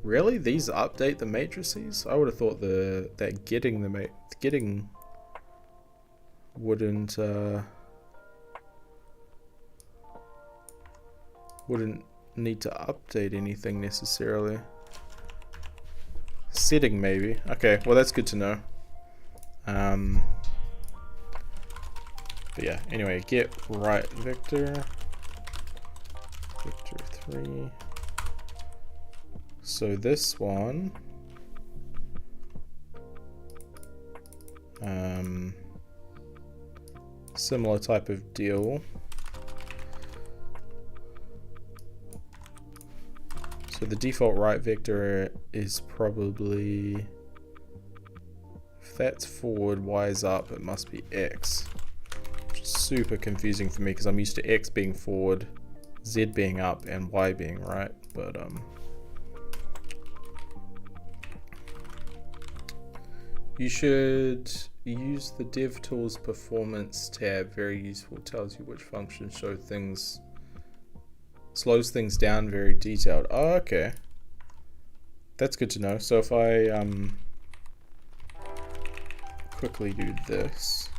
Really? These update the matrices? I would have thought that getting wouldn't need to update anything necessarily. Setting maybe. Okay, well that's good to know. But yeah, anyway, get right vector 3. So this one similar type of deal. So the default right vector is probably, if that's forward, y is up, it must be x. Which is super confusing for me because I'm used to x being forward, z being up, and y being right. But you should use the DevTools Performance tab. Very useful. Tells you which functions show things. Slows things down, very detailed. Oh, okay. That's good to know. So if I quickly do this,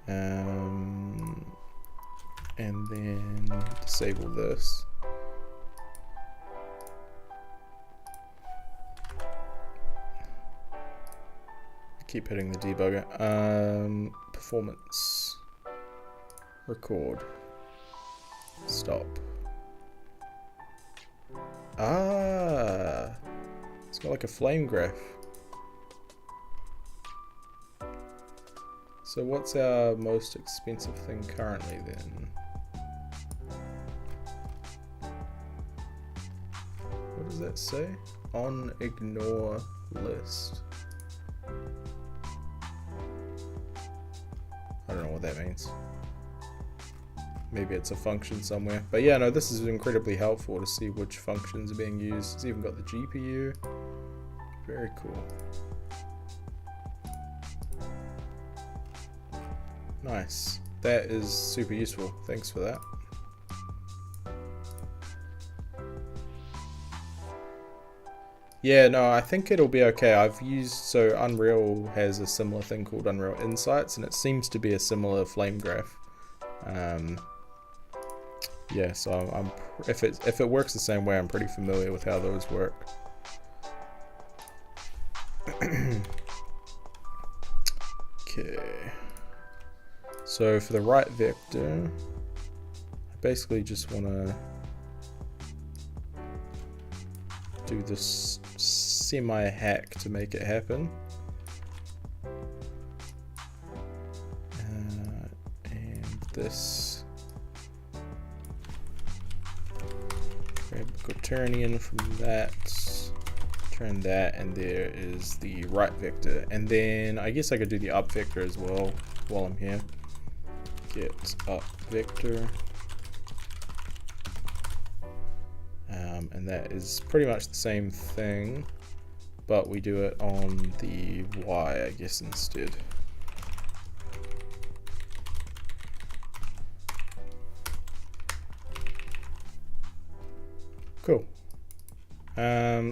and then disable this, keep hitting the debugger. Performance. Record. Stop. Ah, it's got like a flame graph. So what's our most expensive thing currently then? does that say? On ignore list. I don't know what that means. Maybe it's a function somewhere. But yeah, no, this is incredibly helpful to see which functions are being used. It's even got the GPU. Very cool. Nice. That is super useful. Thanks for that. Yeah, no, I think it'll be okay. I've used, so Unreal has a similar thing called Unreal Insights, and it seems to be a similar flame graph. Yeah, so if it works the same way, I'm pretty familiar with how those work. Okay. So for the right vector, I basically just want to do this semi-hack to make it happen. And this, grab the quaternion from that, turn that, and there is the right vector. And then I guess I could do the up vector as well while I'm here. Get up vector. And that is pretty much the same thing, but we do it on the Y, I guess, instead. Cool.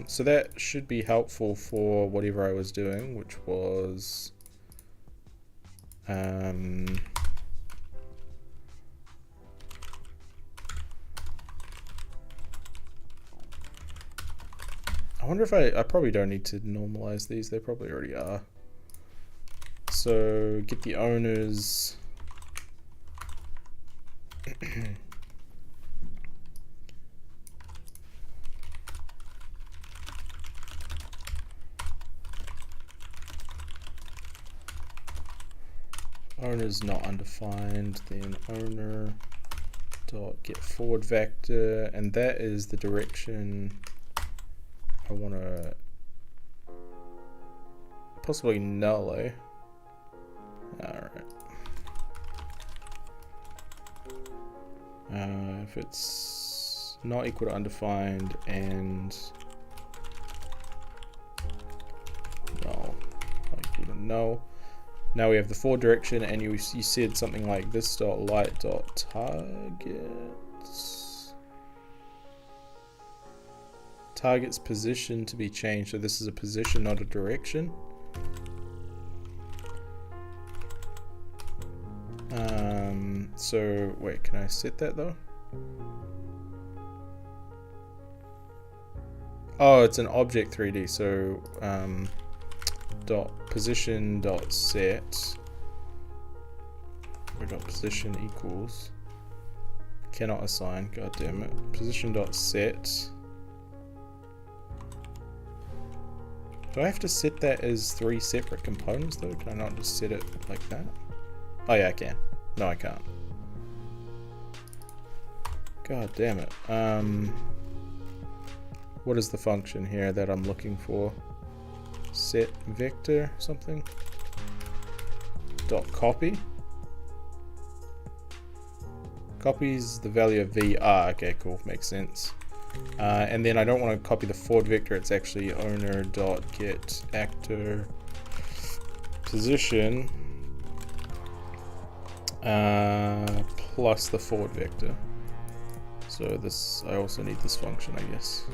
So that should be helpful for whatever I was doing, which was I wonder if I probably don't need to normalize these, they probably already are. So get the owners. Owner's not undefined, then owner dot get forward vector, and that is the direction I want to possibly null, eh? Alright. If it's not equal to undefined and null, not equal to null. Now we have the forward direction, and you said something like this dot light dot target's position to be changed. So this is a position, not a direction. So wait, can I set that though? Oh, it's an object 3D. So dot position dot set, or dot position equals, cannot assign, god damn it, position dot set. Do I have to set that as 3 separate components though? Can I not just set it like that? Oh yeah, I can. No, I can't. God damn it. What is the function here that I'm looking for? Set vector something dot copy. Copies the value of v. Okay, cool, makes sense. And then I don't want to copy the forward vector, it's actually owner dot get actor position plus the forward vector. So this, I also need this function, I guess.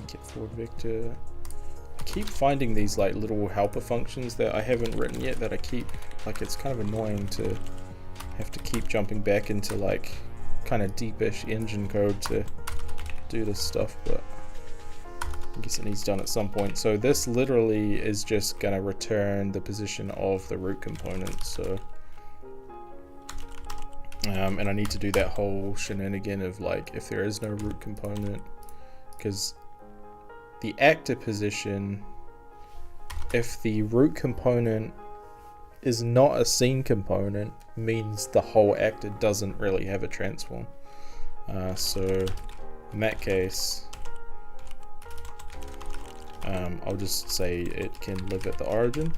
Get forward vector. I keep finding these like little helper functions that I haven't written yet that I keep, like, it's kind of annoying to have to keep jumping back into like kind of deepish engine code to do this stuff, but I guess it needs done at some point. So this literally is just going to return the position of the root component. So and I need to do that whole shenanigan of like, if there is no root component, because the actor position, if the root component is not a scene component means the whole actor doesn't really have a transform. So in that case, I'll just say it can live at the origin.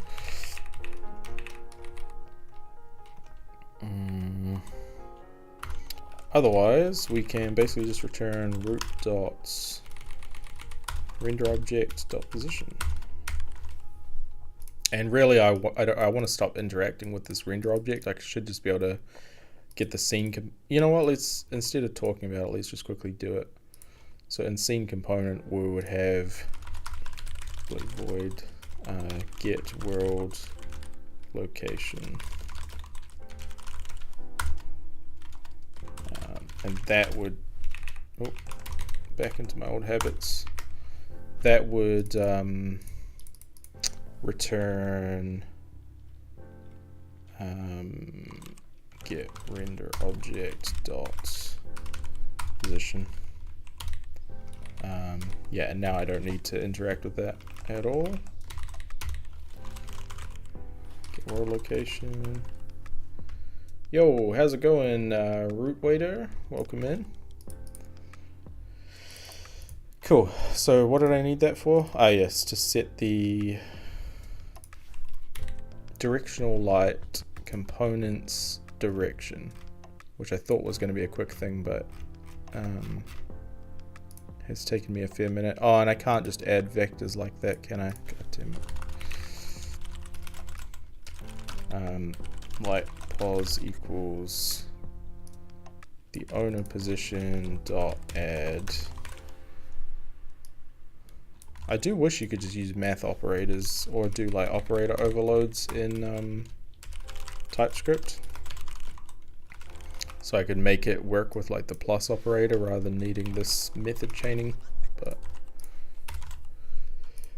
Otherwise, we can basically just return root dots render object dot position. And really, I want to stop interacting with this render object. I should just be able to get the scene. You know what? Let's, instead of talking about it, let's just quickly do it. So in scene component, we would have void get world location, and that would back into my old habits. That would return get render object dot position. Yeah, and now I don't need to interact with that at all. Get world location. Yo, how's it going, root waiter? Welcome in. Cool. So what did I need that for? Ah, yes, to set the directional light components direction, which I thought was going to be a quick thing, but has taken me a fair minute. Oh, and I can't just add vectors like that, can I? God damn it. Light pos equals the owner position dot add. I do wish you could just use math operators or do like operator overloads in Typescript, so I could make it work with like the plus operator rather than needing this method chaining, but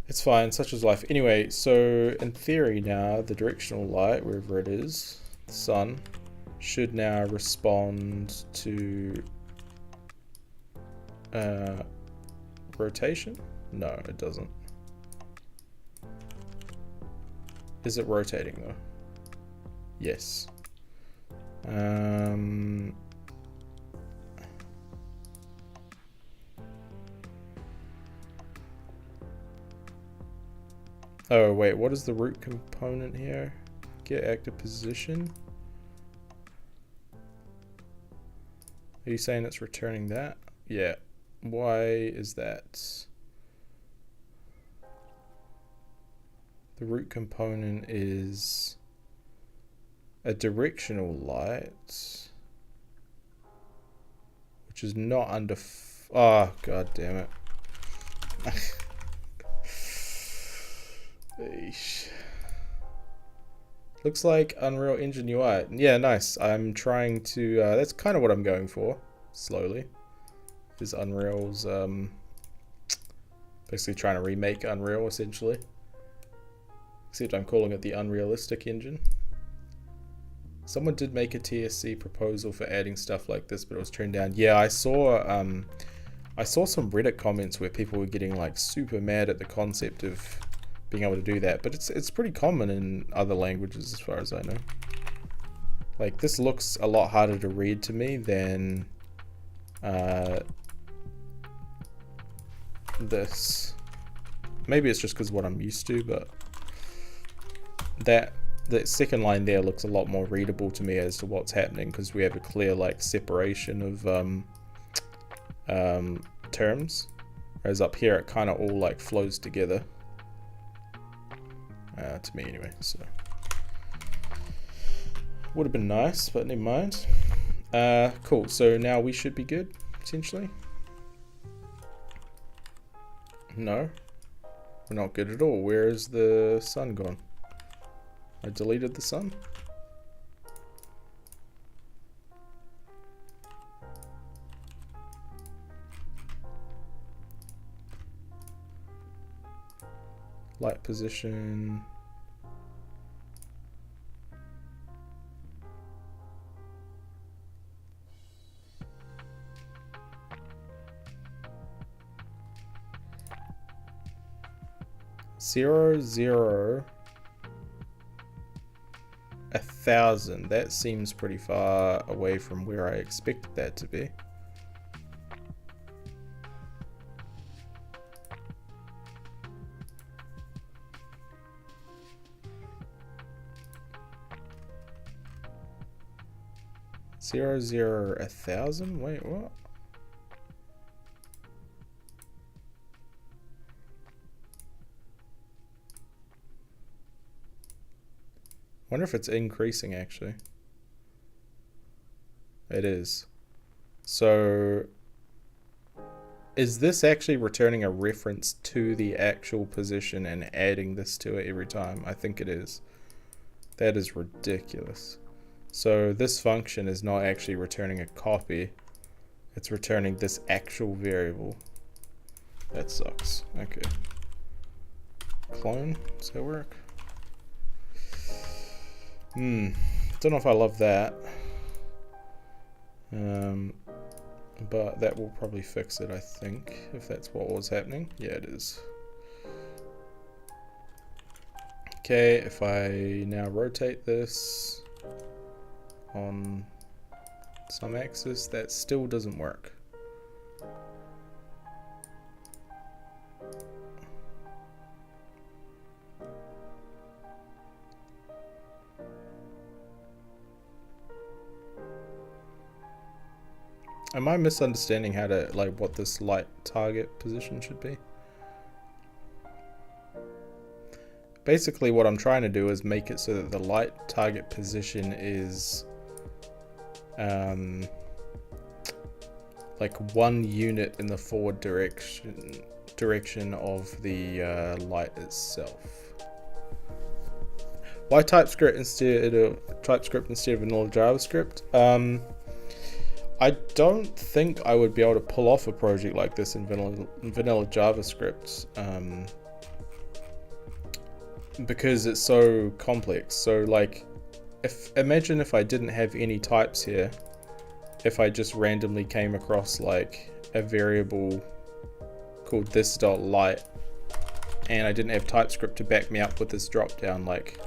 it's fine, such is life. Anyway, so in theory now, the directional light, wherever it is, the sun, should now respond to rotation. No, it doesn't. Is it rotating though? Yes. Oh wait, what is the root component here? Get active position. Are you saying it's returning that? Yeah. Why is that? The root component is a directional light, which is not under. Oh, god damn it. Eesh. Looks like Unreal Engine UI. Yeah, nice. I'm trying to. That's kind of what I'm going for. Slowly. Is Unreal's. Basically trying to remake Unreal, essentially. Except I'm calling it the Unrealistic Engine. Someone did make a TSC proposal for adding stuff like this, but it was turned down. Yeah, I saw some Reddit comments where people were getting like super mad at the concept of being able to do that, but it's pretty common in other languages as far as I know. Like, this looks a lot harder to read to me than this. Maybe it's just because what I'm used to, but that second line there looks a lot more readable to me as to what's happening, because we have a clear like separation of terms, whereas up here it kind of all like flows together, to me anyway. So would have been nice, but never mind. Cool, so now we should be good potentially. No, we're not good at all. Where is the sun gone? I deleted the sun. Light position. Zero, zero. 1000. That seems pretty far away from where I expected that to be. Zero, zero, 1000? Wait, what? Wonder if it's increasing actually. It is. So is this actually returning a reference to the actual position and adding this to it every time? I think it is. That is ridiculous. So this function is not actually returning a copy. It's returning this actual variable. That sucks. Okay. Clone, does that work? Don't know if I love that. But that will probably fix it, I think, if that's what was happening. Yeah, it is. Okay, if I now rotate this on some axis, that still doesn't work. Am I misunderstanding how to, like, what this light target position should be? Basically what I'm trying to do is make it so that the light target position is like 1 unit in the forward direction of the light itself. Why TypeScript instead of vanilla JavaScript? I don't think I would be able to pull off a project like this in vanilla JavaScript because it's so complex. So like, imagine if I didn't have any types here, if I just randomly came across like a variable called this.light and I didn't have TypeScript to back me up with this drop down, like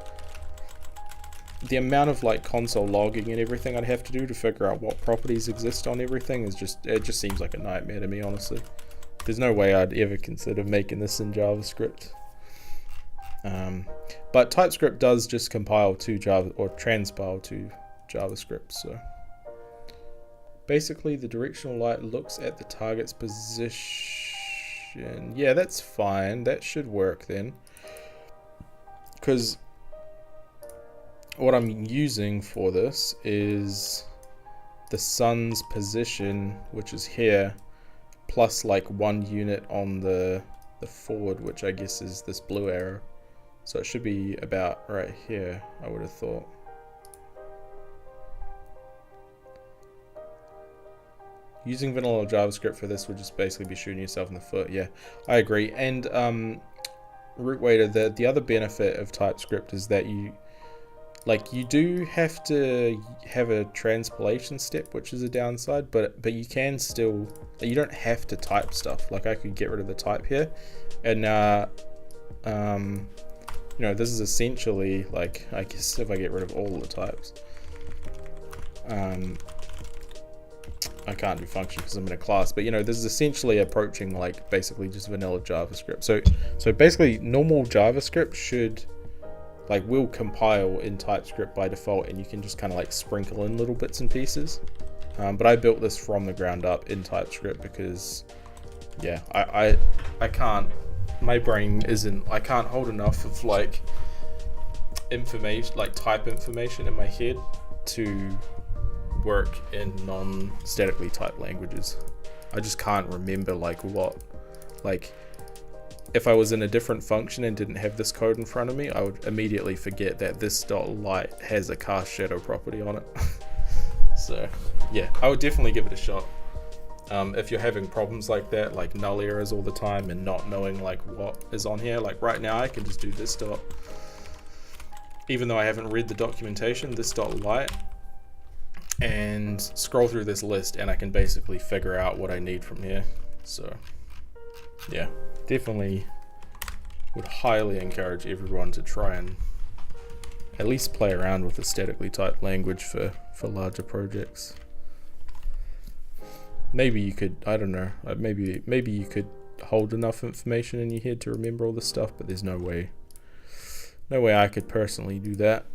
the amount of like console logging and everything I'd have to do to figure out what properties exist on everything is it just seems like a nightmare to me, honestly. There's no way I'd ever consider making this in JavaScript. But TypeScript does just compile to Java or transpile to JavaScript. So basically the directional light looks at the target's position. Yeah, that's fine. That should work then. Because what I'm using for this is the sun's position, which is here, plus like 1 unit on the forward, which I guess is this blue arrow. So it should be about right here, I would have thought. Using vanilla JavaScript for this would just basically be shooting yourself in the foot. Yeah, I agree. And root waiter, the other benefit of TypeScript is that you do have to have a transpilation step, which is a downside, but you can still, you don't have to type stuff. Like I could get rid of the type here, and you know, this is essentially like, I guess if I get rid of all the types, I can't do function because I'm in a class, but you know, this is essentially approaching like basically just vanilla JavaScript. So basically normal JavaScript should will compile in TypeScript by default, and you can just kind of like sprinkle in little bits and pieces. But I built this from the ground up in TypeScript because yeah, I can't, my brain isn't, I can't hold enough of like information, like type information in my head to work in non-statically typed languages. I just can't remember like what, like if I was in a different function and didn't have this code in front of me, I would immediately forget that this.light has a cast shadow property on it. So yeah, I would definitely give it a shot. If you're having problems like that, like null errors all the time and not knowing like what is on here, like right now I can just do this dot, even though I haven't read the documentation, this.light, and scroll through this list and I can basically figure out what I need from here. So yeah, definitely would highly encourage everyone to try and at least play around with a statically typed language for larger projects. Maybe you could, I don't know, maybe you could hold enough information in your head to remember all this stuff, but there's no way I could personally do that.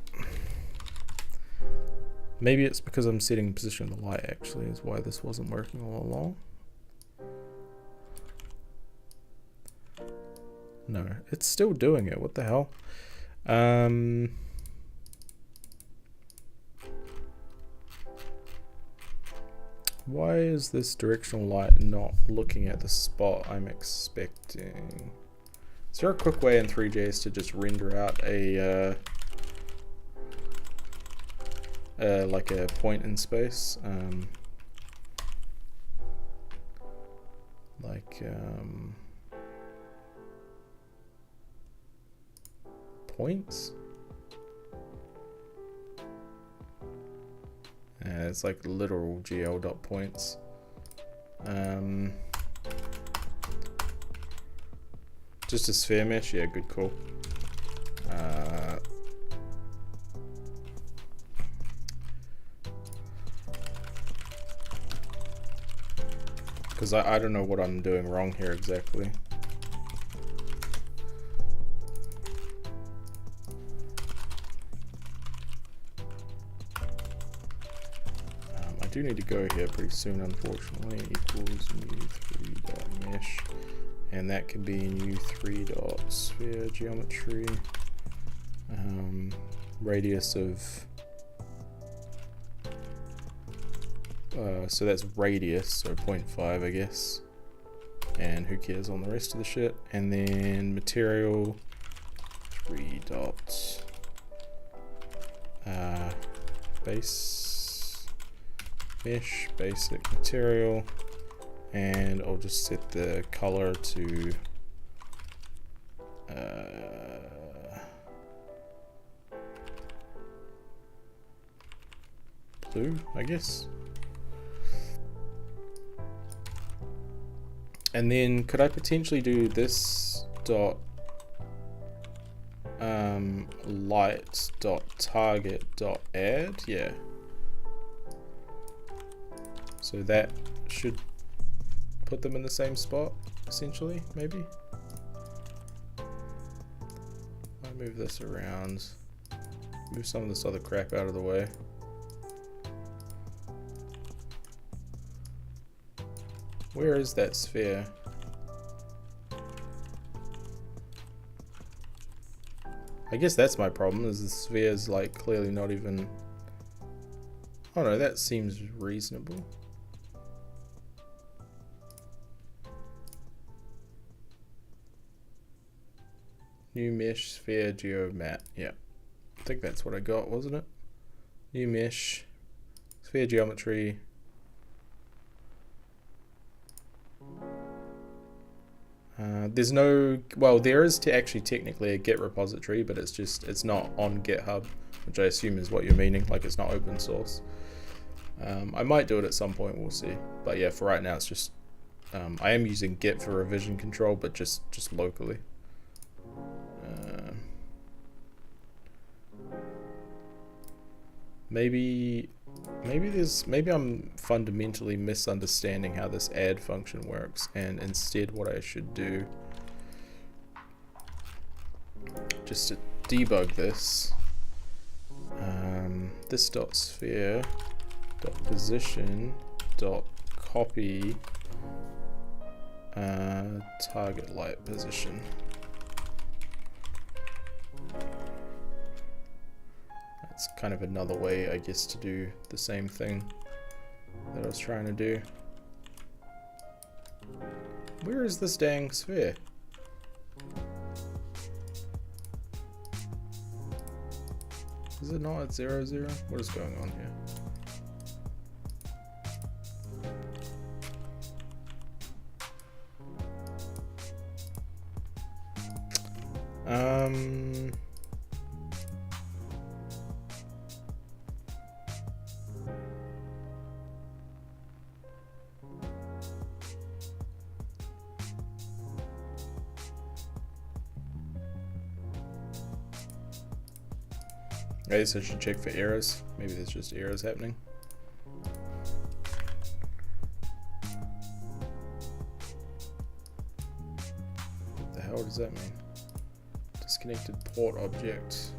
Maybe it's because I'm setting the position of the light actually is why this wasn't working all along. No, it's still doing it. What the hell? Why is this directional light not looking at the spot I'm expecting? Is there a quick way in 3JS to just render out a like a point in space? Points? It's like literal GL dot points. Just a sphere mesh, yeah, good call. Because I don't know what I'm doing wrong here exactly. I do need to go here pretty soon, unfortunately. Equals new3.mesh, and that can be new3.sphere geometry. Radius of so that's radius, so 0.5 I guess, and who cares on the rest of the shit. And then material 3 dots base mesh basic material, and I'll just set the color to blue, I guess. And then could I potentially do this dot light dot target dot add? Yeah. So that should put them in the same spot, essentially, maybe. I'll move this around. Move some of this other crap out of the way. Where is that sphere? I guess that's my problem, is the sphere is like clearly not even... Oh no, that seems reasonable. New mesh sphere geomat. Yeah, I think that's what I got, wasn't it? New mesh sphere geometry. There's no, well, there is actually technically a Git repository, but it's not on GitHub, which I assume is what you're meaning, like it's not open source. I might do it at some point, we'll see. But yeah, for right now it's just, I am using Git for revision control, but just locally. Maybe I'm fundamentally misunderstanding how this add function works, and instead what I should do, just to debug this, this dot sphere dot position dot copy target light position. It's kind of another way, I guess, to do the same thing that I was trying to do. Where is this dang sphere? Is it not at 0, 0? What is going on here? I guess I should check for errors. Maybe there's just errors happening. What the hell does that mean? Disconnected port object.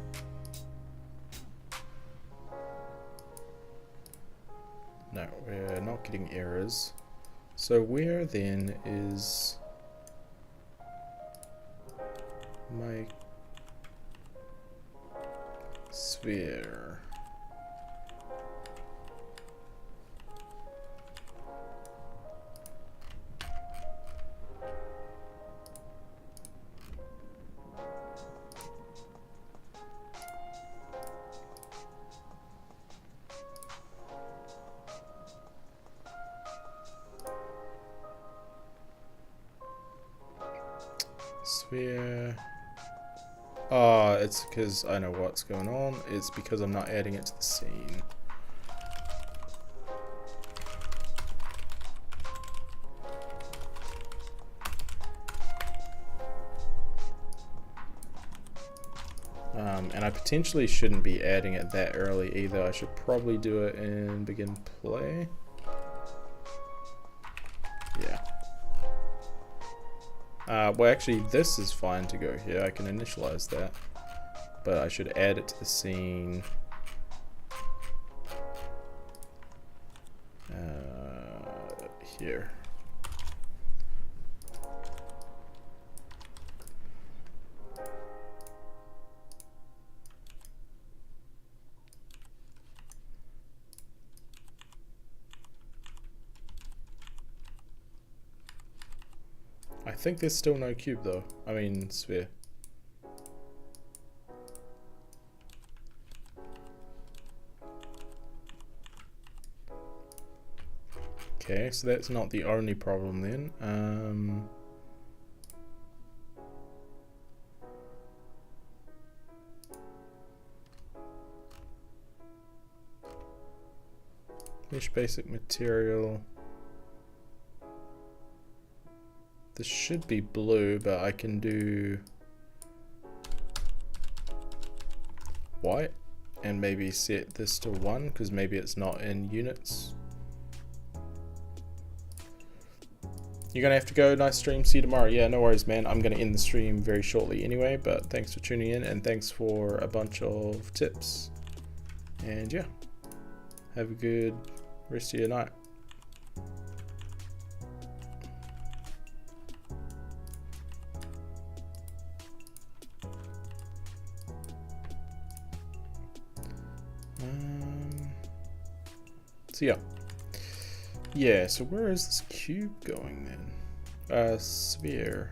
No, we're not getting errors. So where then is my sphere? Sphere. Oh, it's because I know what's going on. It's because I'm not adding it to the scene. And I potentially shouldn't be adding it that early either. I should probably do it in begin play. Yeah. Well, actually, this is fine to go here. I can initialize that, but I should add it to the scene. Here. I think there's still no cube though. I mean sphere. Okay, so that's not the only problem then. Mesh basic material. This should be blue, but I can do white and maybe set this to 1 because maybe it's not in units. You're gonna have to go. Nice stream. See you tomorrow. Yeah, no worries, man. I'm gonna end the stream very shortly anyway, but thanks for tuning in and thanks for a bunch of tips. And yeah, have a good rest of your night. So yeah, so where is this cube going then? Sphere.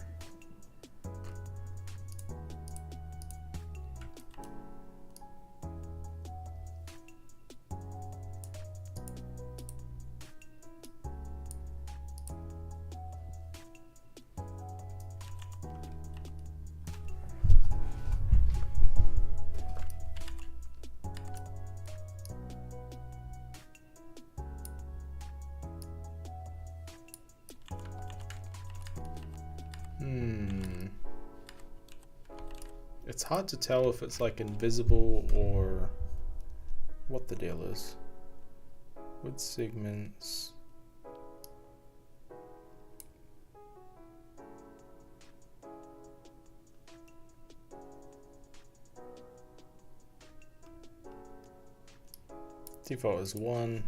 It's hard to tell if it's like invisible or what the deal is. With segments. Default is 1.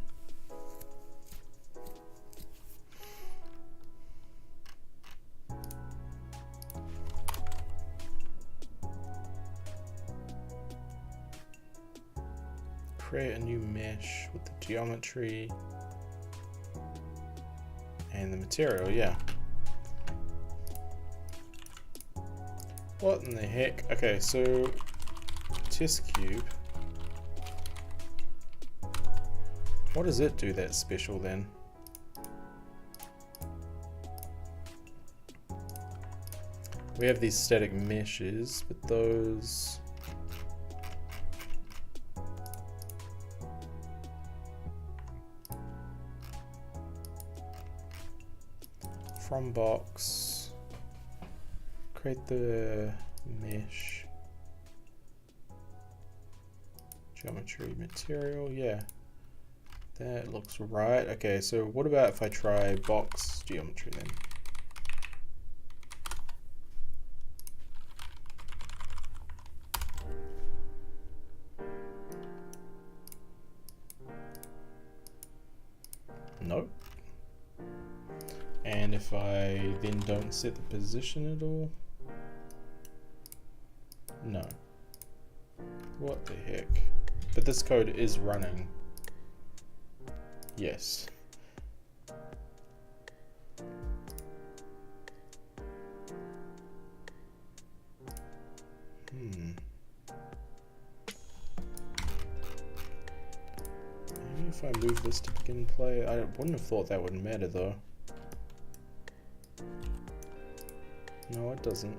Create a new mesh with the geometry and the material, yeah. What in the heck? Okay, so test cube. What does it do that's special then? We have these static meshes, but those from box, create the mesh. Geometry material, yeah. That looks right. Okay, so what about if I try box geometry then? Nope. And if I then don't set the position at all? No. What the heck? But this code is running. Yes. Maybe if I move this to begin play, I wouldn't have thought that would matter though. No, it doesn't.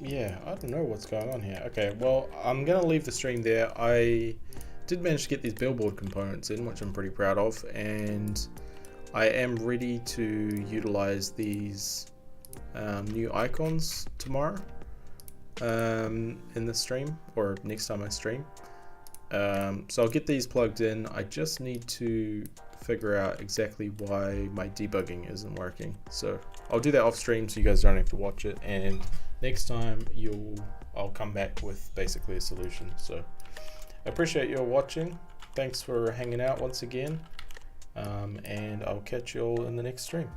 Yeah, I don't know what's going on here. Okay, well, I'm gonna leave the stream there. I did manage to get these Billboard components in, which I'm pretty proud of, and I am ready to utilize these new icons tomorrow in the stream, or next time I stream. So I'll get these plugged in. I just need to figure out exactly why my debugging isn't working. So I'll do that off stream so you guys don't have to watch it, and next time I'll come back with basically a solution. So I appreciate you all watching. Thanks for hanging out once again, and I'll catch you all in the next stream.